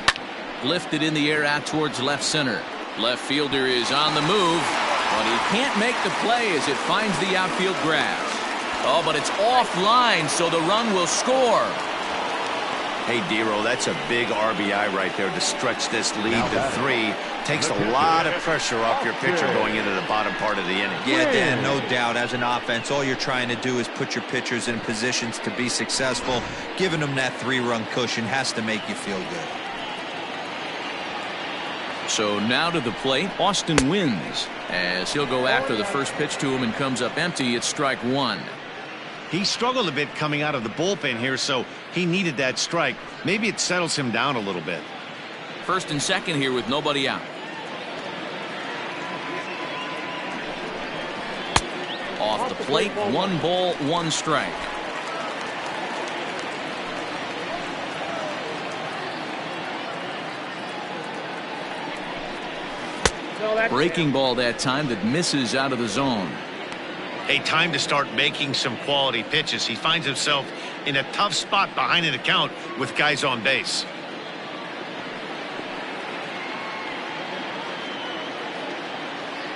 Lifted in the air out towards left center. Left fielder is on the move, but he can't make the play as it finds the outfield grass. Oh, but it's offline, so the run will score. Hey, Dero, that's a big RBI right there to stretch this lead to 3. Takes a lot of pressure off your pitcher going into the bottom part of the inning. Yeah, Dan, no doubt. As an offense, all you're trying to do is put your pitchers in positions to be successful. Giving them that 3-run cushion has to make you feel good. So now to the plate, Austin wins. As he'll go after the first pitch to him and comes up empty, it's strike 1. He struggled a bit coming out of the bullpen here, so he needed that strike. Maybe it settles him down a little bit. First and second here with nobody out. Off the plate, 1 ball, 1 strike. Breaking ball that time that misses out of the zone. Hey, time to start making some quality pitches. He finds himself in a tough spot behind an account with guys on base.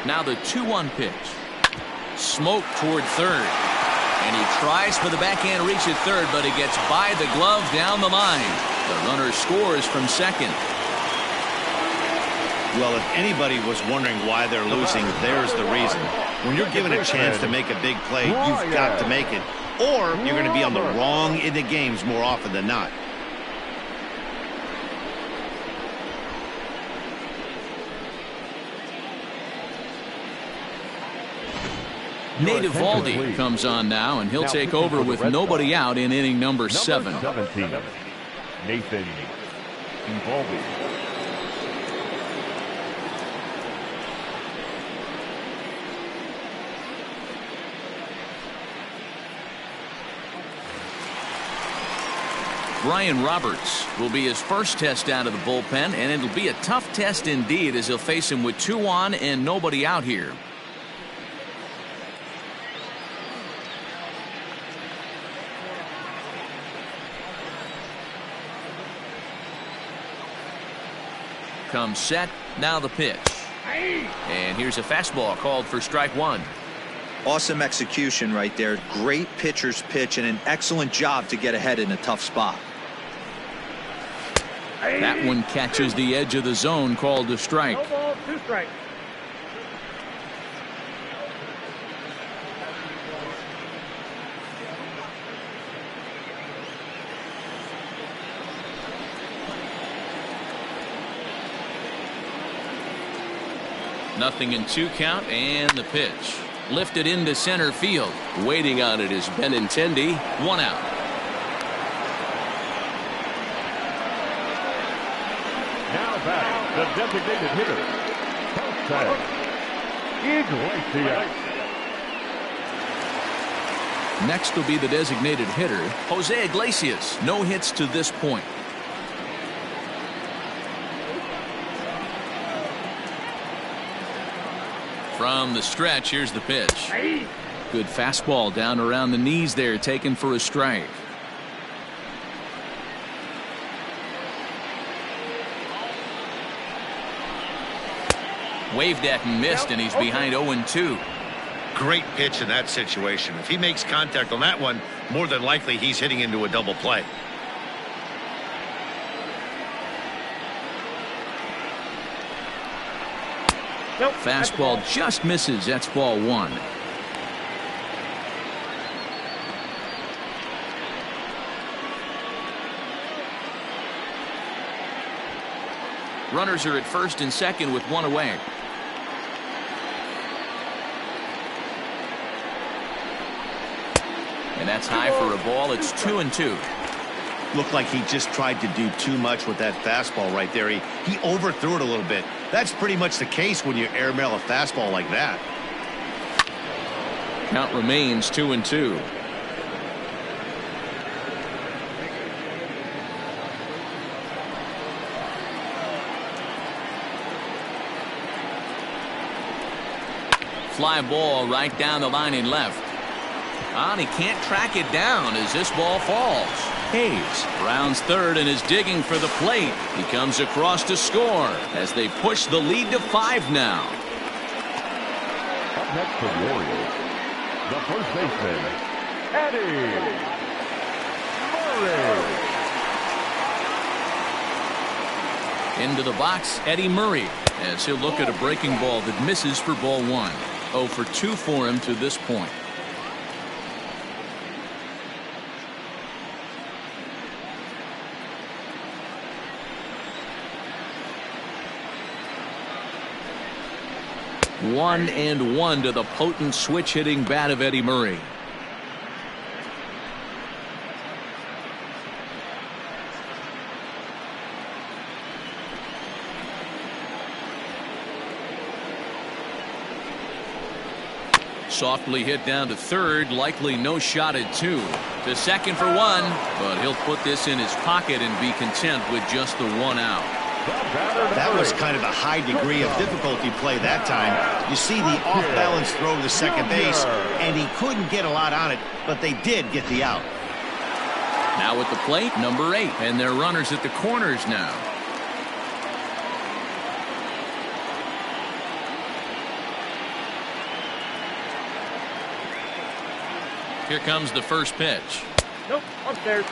Now the 2-1 pitch. Smoke toward third. And he tries for the backhand reach at third, but it gets by the glove down the line. The runner scores from second. Well, if anybody was wondering why they're losing, there's the reason. When you're given a chance to make a big play, you've got to make it, or you're going to be on the wrong end of games more often than not. Nate Eovaldi comes on now, and he'll take over with nobody out in inning number 7. 17, Nathan Eovaldi. Brian Roberts will be his first test out of the bullpen, and it'll be a tough test indeed as he'll face him with 2 on and nobody out here. Comes set, now the pitch. And here's a fastball called for strike 1. Awesome execution right there. Great pitcher's pitch and an excellent job to get ahead in a tough spot. That one catches the edge of the zone, called a strike. No ball, 2 strikes. Nothing in 2 count, and the pitch. Lifted into center field. Waiting on it is Benintendi. 1 out. Now back, the designated hitter, Sox Iglesias. Next will be the designated hitter, Jose Iglesias. No hits to this point. From the stretch, here's the pitch. Good fastball down around the knees there, taken for a strike. Waved at and missed, and he's behind 0-2. Great pitch in that situation. If he makes contact on that one, more than likely he's hitting into a double play. Fastball just misses. That's ball 1. Runners are at first and second with 1 away. And that's high for a ball. It's 2-2. Looked like he just tried to do too much with that fastball right there. He overthrew it a little bit. That's pretty much the case when you airmail a fastball like that. Count remains 2-2. Fly ball right down the line in left. And he can't track it down as this ball falls. Hayes rounds third and is digging for the plate. He comes across to score as they push the lead to 5 now. Up next for the Orioles, the first baseman, Eddie Murray. Into the box, Eddie Murray, as he'll look at a breaking ball that misses for ball 1. 0 for 2 for him to this point. One and one to the potent switch hitting bat of Eddie Murray. Softly hit down to third, likely no shot at 2. To second for 1, but he'll put this in his pocket and be content with just the 1 out. That was kind of a high degree of difficulty play that time. You see the off-balance throw to second base, and he couldn't get a lot on it, but they did get the out. Now at the plate, number 8, and their runners at the corners now. Here comes the first pitch. Nope, upstairs.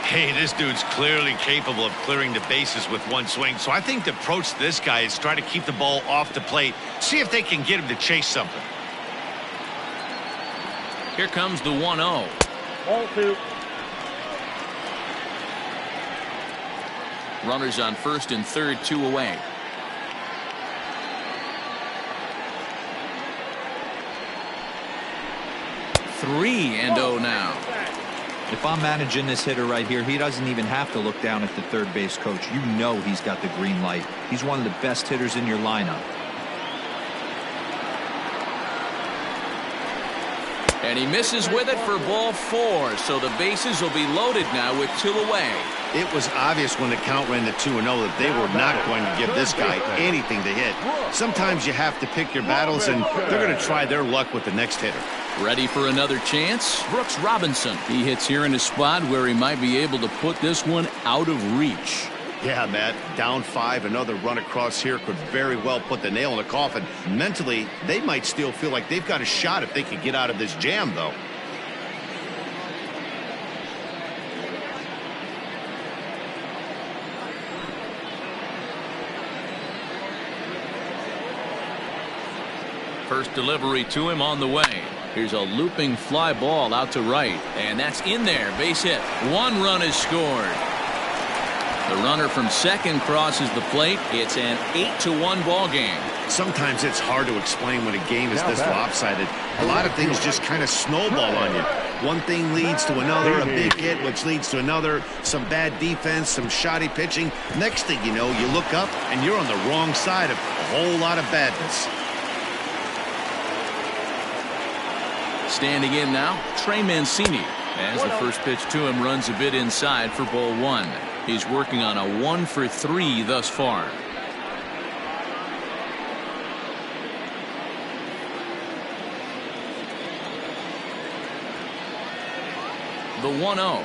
Hey, this dude's clearly capable of clearing the bases with one swing. So I think the approach to this guy is try to keep the ball off the plate. See if they can get him to chase something. Here comes the 1-0. Ball 2. Runners on first and third, 2 away. Three and 0 now. If I'm managing this hitter right here, he doesn't even have to look down at the third base coach. You know he's got the green light. He's one of the best hitters in your lineup. And he misses with it for ball 4, so the bases will be loaded now with 2 away. It was obvious when the count ran to 2-0 that they were not going to give this guy anything to hit. Sometimes you have to pick your battles, and they're going to try their luck with the next hitter. Ready for another chance? Brooks Robinson. He hits here in a spot where he might be able to put this one out of reach. Yeah, Matt, down 5, another run across here could very well put the nail in the coffin. Mentally, they might still feel like they've got a shot if they could get out of this jam, though. First delivery to him on the way. Here's a looping fly ball out to right, and that's in there. Base hit. 1 run is scored. The runner from second crosses the plate. It's an 8-1 ball game. Sometimes it's hard to explain when a game is this lopsided. A lot of things just kind of snowball on you. One thing leads to another, a big hit, which leads to another, some bad defense, some shoddy pitching. Next thing you know, you look up and you're on the wrong side of a whole lot of badness. Standing in now, Trey Mancini, as the first pitch to him runs a bit inside for ball 1. He's working on a 1 for 3 thus far. The 1-0.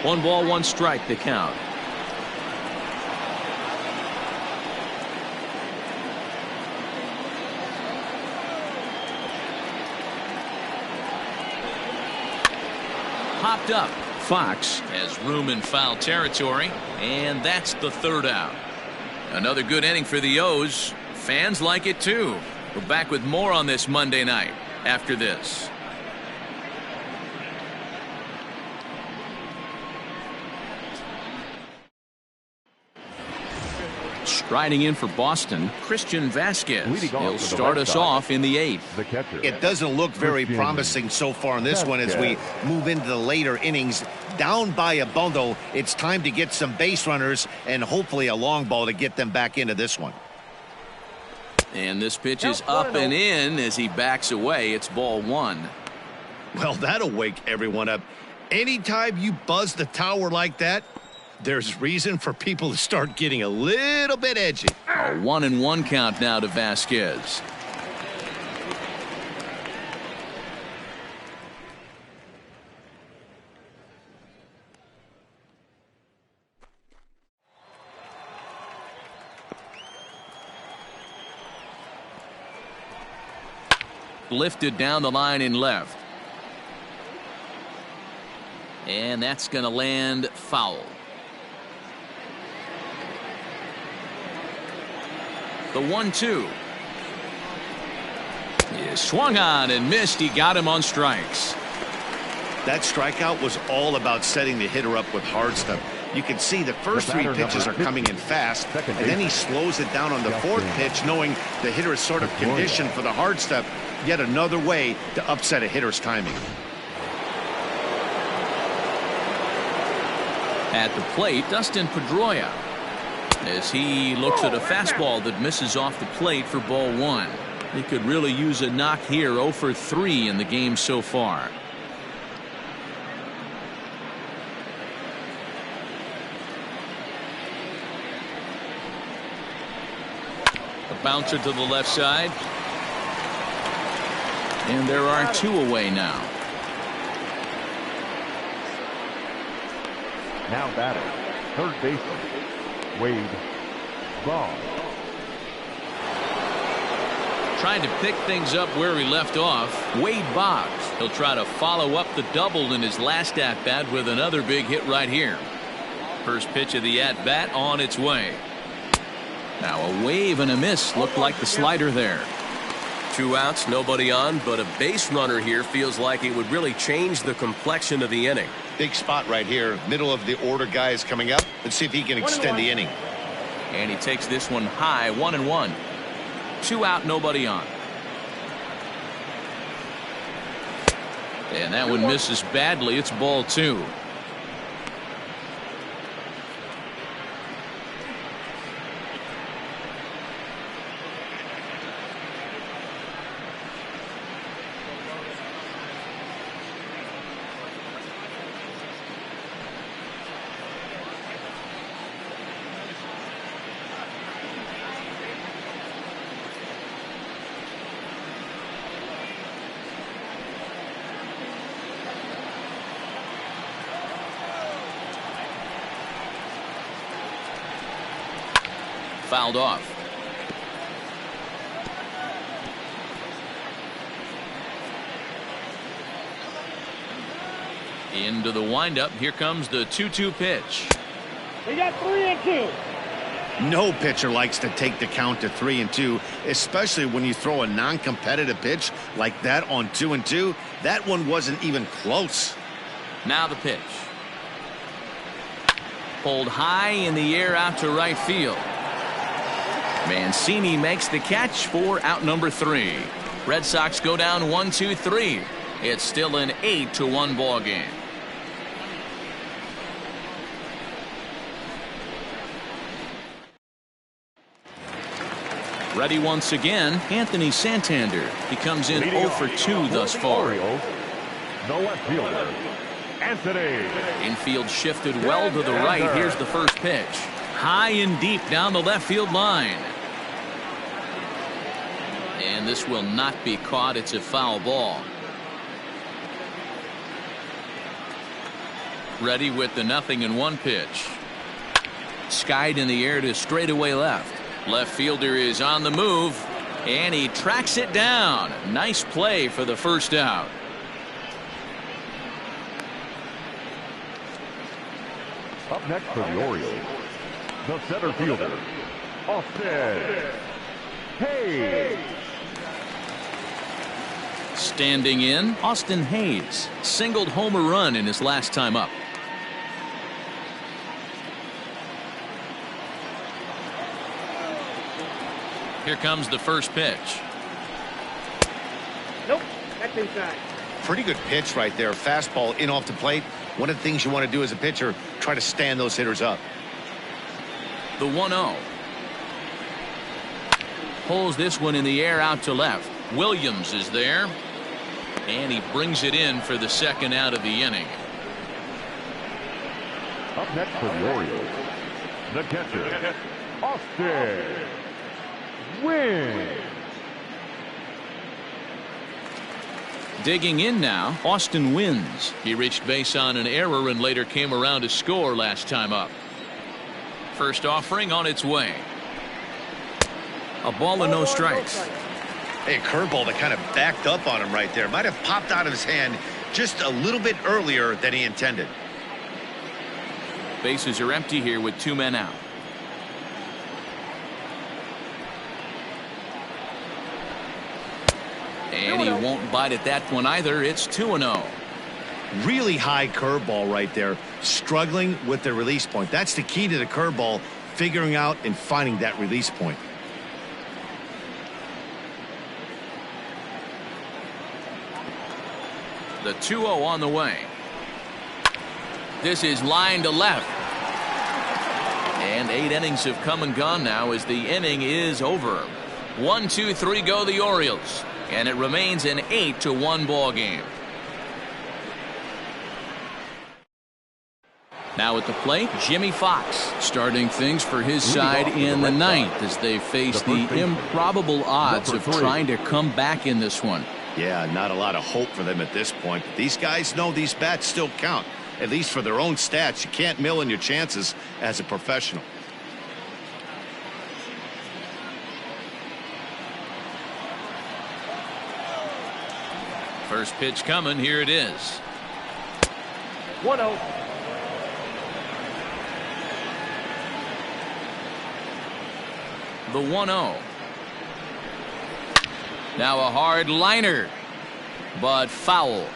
1 ball, 1 strike, the count. popped up. Fox has room in foul territory, and that's the third out. Another good inning for the O's. Fans like it too. We're back with more on this Monday night after this. Striding in for Boston, Christian Vasquez. He'll start us off in the 8th. It doesn't look very promising so far in this one as we move into the later innings. Down by a bundle, it's time to get some base runners and hopefully a long ball to get them back into this one. And this pitch is up and in as he backs away. It's ball 1. Well, that'll wake everyone up. Anytime you buzz the tower like that, there's reason for people to start getting a little bit edgy. A 1-1 count now to Vasquez. Lifted down the line in left. And that's going to land foul. The 1-2 is swung on and missed. He got him on strikes. That strikeout was all about setting the hitter up with hard stuff. You can see the first 3 pitches are coming in fast, and then he slows it down on the 4th pitch, knowing the hitter is sort of conditioned for the hard stuff. Yet another way to upset a hitter's timing. At the plate, Dustin Pedroia, as he looks at a fastball that misses off the plate for ball 1. He could really use a knock here. 0 for 3 in the game so far. A bouncer to the left side. And there are 2 away now. Now batting, third baseman, Wade Boggs. Trying to pick things up where he left off. Wade Boggs. He'll try to follow up the double in his last at-bat with another big hit right here. First pitch of the at-bat on its way. Now a wave and a miss. Looked like the slider there. 2 outs, nobody on, but a base runner here feels like it would really change the complexion of the inning. Big spot right here. Middle of the order guy is coming up. Let's see if he can extend the inning. And he takes this one high. 1-1. 2 out, nobody on. And that one misses badly. It's ball 2. Fouled off. Into the windup. Here comes the 2-2 pitch. We got 3-2. No pitcher likes to take the count to 3-2, especially when you throw a non-competitive pitch like that on 2-2. That one wasn't even close. Now the pitch. Pulled high in the air out to right field. Mancini makes the catch for out number 3. Red Sox go down 1-2-3. It's still an 8-1 ball game. Ready once again, Anthony Santander. He comes in 0 for 2 thus far. Orioles, the left fielder, Anthony. Infield shifted well to the right. Here's the first pitch. High and deep down the left field line. And this will not be caught. It's a foul ball. Ready with the 0-1 pitch. Skied in the air to straightaway left. Left fielder is on the move, and he tracks it down. Nice play for the first out. Up next for the Orioles, the center fielder, Austin Hayes. Standing in, Austin Hayes singled home a run in his last time up. Here comes the first pitch. Nope, that's inside. Pretty good pitch right there. Fastball in off the plate. One of the things you want to do as a pitcher, try to stand those hitters up. The 1-0. Pulls this one in the air out to left. Williams is there. And he brings it in for the second out of the inning. Up next for the Orioles, the catcher, Austin Wynn. Digging in now, Austin wins. He reached base on an error and later came around to score last time up. First offering on its way. A ball and no strikes. Hey, a curveball that kind of backed up on him right there. Might have popped out of his hand just a little bit earlier than he intended. Bases are empty here with 2 men out. And he won't bite at that one either. It's 2-0. Really high curveball right there. Struggling with the release point. That's the key to the curveball, figuring out and finding that release point. The 2-0 on the way. This is line to left. And 8 innings have come and gone now as the inning is over. 1, 2, 3 go the Orioles. And it remains an 8-1 ball game. Now at the plate, Jimmy Fox starting things for his side in the 9th as they face the improbable odds of trying to come back in this one. Yeah, not a lot of hope for them at this point. But these guys know these bats still count, at least for their own stats. You can't mill in your chances as a professional. First pitch coming. Here it is. 1-0. The 1-0. Now a hard liner, but foul.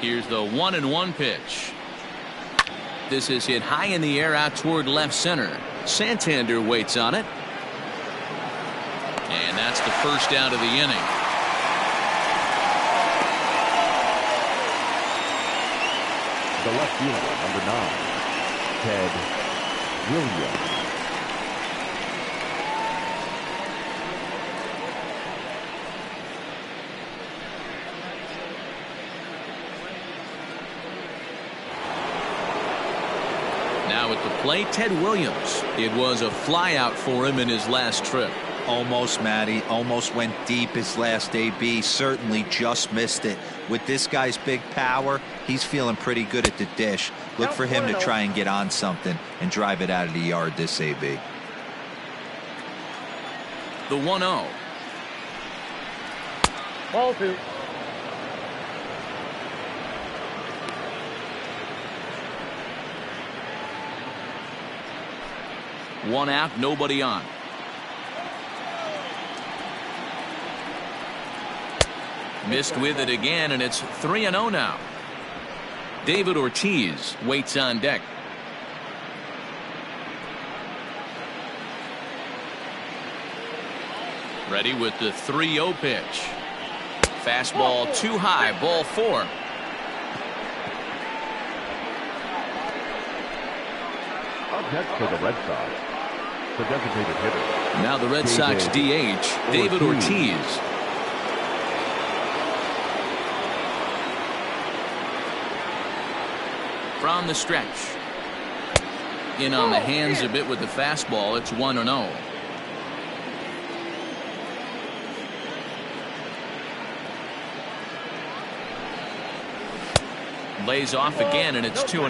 Here's the 1-1 pitch. This is hit high in the air out toward left center. Santander waits on it. And that's the first out of the inning. The left fielder, number 9, Ted Williams. Now at the plate, Ted Williams. It was a flyout for him in his last trip. Almost, Matty. Almost went deep his last AB. Certainly just missed it. With this guy's big power, he's feeling pretty good at the dish. Look for him to try and get on something and drive it out of the yard this AB. The 1-0. Ball 2. One out, nobody on. Missed with it again, and it's 3-0 now. David Ortiz waits on deck. Ready with the 3-0 pitch. Fastball too high, ball 4. Up next for the Red Sox, the designated hitter. Now the Red Sox DH, David Ortiz. From the stretch. In on the hands a bit with the fastball. It's 1-0. Lays off again, and it's 2-0.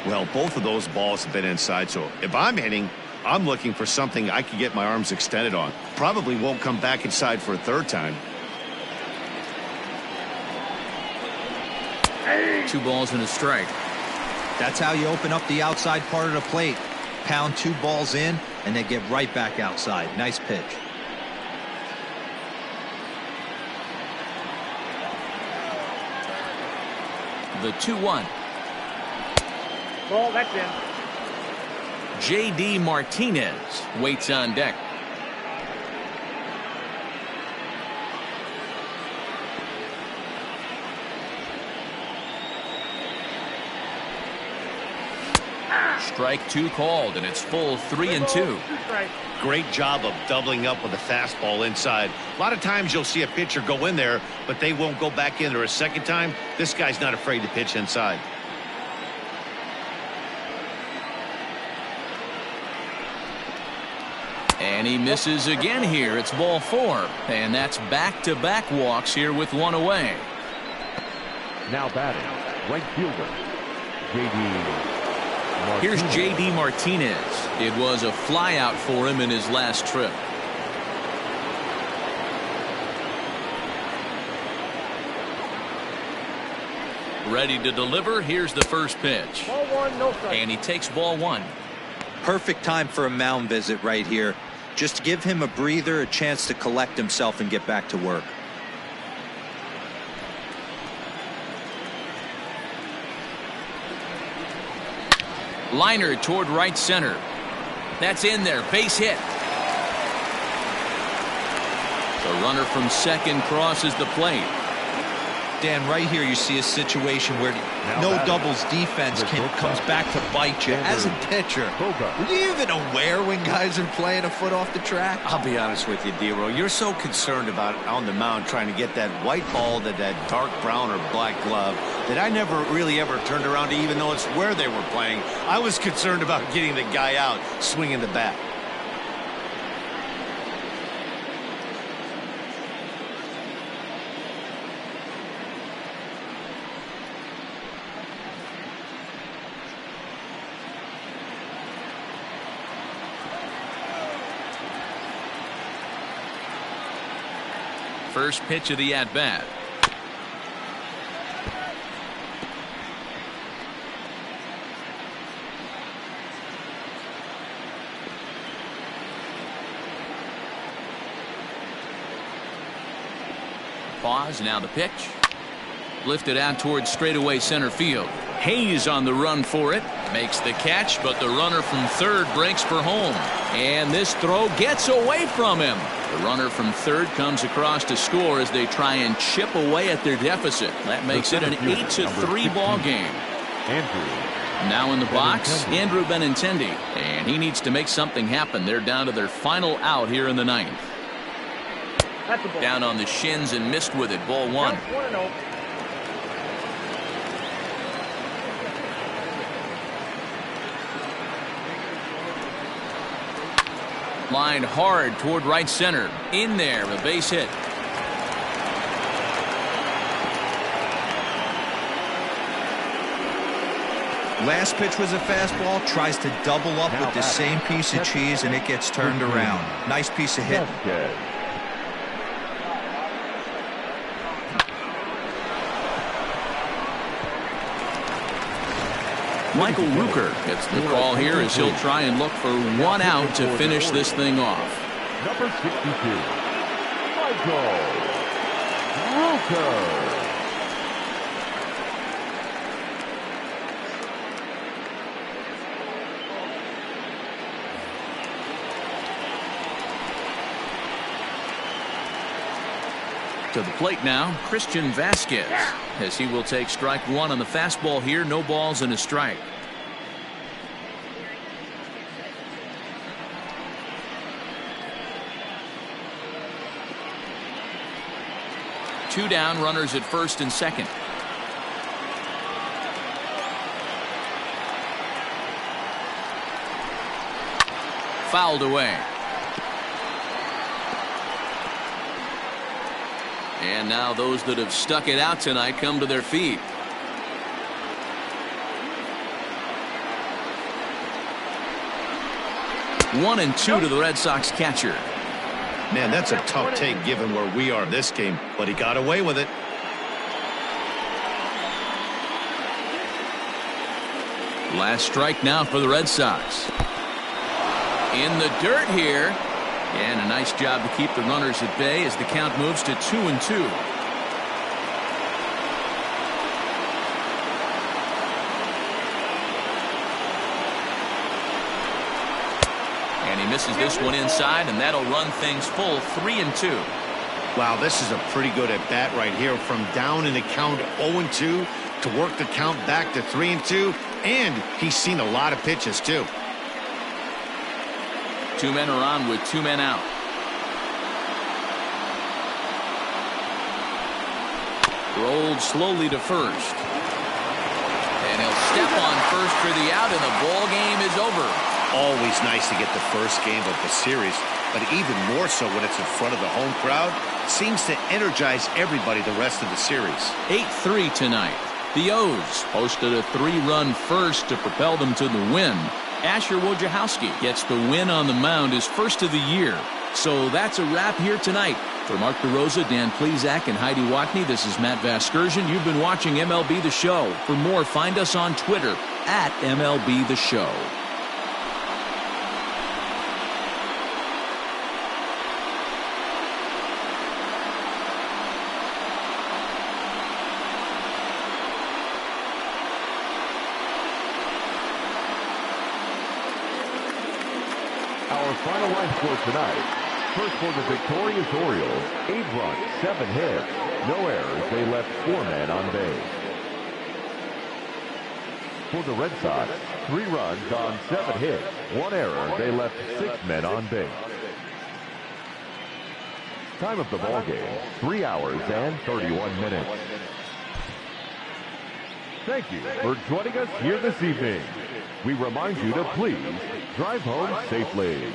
Well, both of those balls have been inside, so if I'm hitting, I'm looking for something I can get my arms extended on. Probably won't come back inside for a third time. 2 balls and a strike. That's how you open up the outside part of the plate. Pound 2 balls in and then get right back outside. Nice pitch. The 2-1. Ball, that's in. J.D. Martinez waits on deck. Strike 2 called, and it's full 3-2. Great job of doubling up with a fastball inside. A lot of times you'll see a pitcher go in there, but they won't go back in there a second time. This guy's not afraid to pitch inside. And he misses again here. It's ball 4. And that's back-to-back walks here with 1 away. Now batting, right fielder, J.D. Here's J.D. Martinez. It was a flyout for him in his last trip. Ready to deliver. Here's the first pitch. Ball 1, no strike. And he takes ball 1. Perfect time for a mound visit right here. Just give him a breather, a chance to collect himself and get back to work. Liner toward right center. That's in there. Base hit. The runner from second crosses the plate. Dan, right here you see a situation where no doubles defense comes back to bite you. As a pitcher, are you even aware when guys are playing a foot off the track? I'll be honest with you, D-Row. You're so concerned about on the mound trying to get that white ball to that dark brown or black glove that I never really ever turned around to even notice where they were playing. I was concerned about getting the guy out swinging the bat. First pitch of the at-bat. Pause, now the pitch. Lifted out towards straightaway center field. Hayes on the run for it. Makes the catch, but the runner from third breaks for home. And this throw gets away from him. The runner from third comes across to score as they try and chip away at their deficit. That makes it an 8-3 ball game. Now in the box, Andrew Benintendi. And he needs to make something happen. They're down to their final out here in the 9th. Down on the shins and missed with it. Ball 1. Lined hard toward right center. In there, a base hit. Last pitch was a fastball. Tries to double up with the same piece of cheese, and it gets turned around. Nice piece of hit. Michael Rooker gets the call here as he'll try and look for 1 out to finish this thing off. Number 62, Michael Rooker. To the plate now, Christian Vasquez, as he will take strike 1 on the fastball here. No balls and a strike. Two down, runners at first and second. Fouled away. And now those that have stuck it out tonight come to their feet. One and two to the Red Sox catcher. Man, that's a tough take given where we are in this game, but he got away with it. Last strike now for the Red Sox. In the dirt here. And a nice job to keep the runners at bay as the count moves to 2-2. And he misses this one inside, and that'll run things full 3-2. Wow, this is a pretty good at bat right here. From down in the count 0-2 to work the count back to 3-2, and he's seen a lot of pitches too. 2 men are on with 2 men out. Rolled slowly to first. And he'll step on first for the out, and the ball game is over. Always nice to get the first game of the series, but even more so when it's in front of the home crowd. Seems to energize everybody the rest of the series. 8-3 tonight. The O's posted a 3-run first to propel them to the win. Asher Wojciechowski gets the win on the mound, his first of the year. So that's a wrap here tonight. For Mark DeRosa, Dan Plesac, and Heidi Watney, this is Matt Vasgersian. You've been watching MLB The Show. For more, find us on Twitter at MLB The Show. Our final line score tonight. First for the victorious Orioles, 8 runs, 7 hits, no errors. They left 4 men on base. For the Red Sox, 3 runs on 7 hits, 1 error. They left 6 men on base. Time of the ball game, 3 hours and 31 minutes. Thank you for joining us here this evening. We remind you to please drive home safely.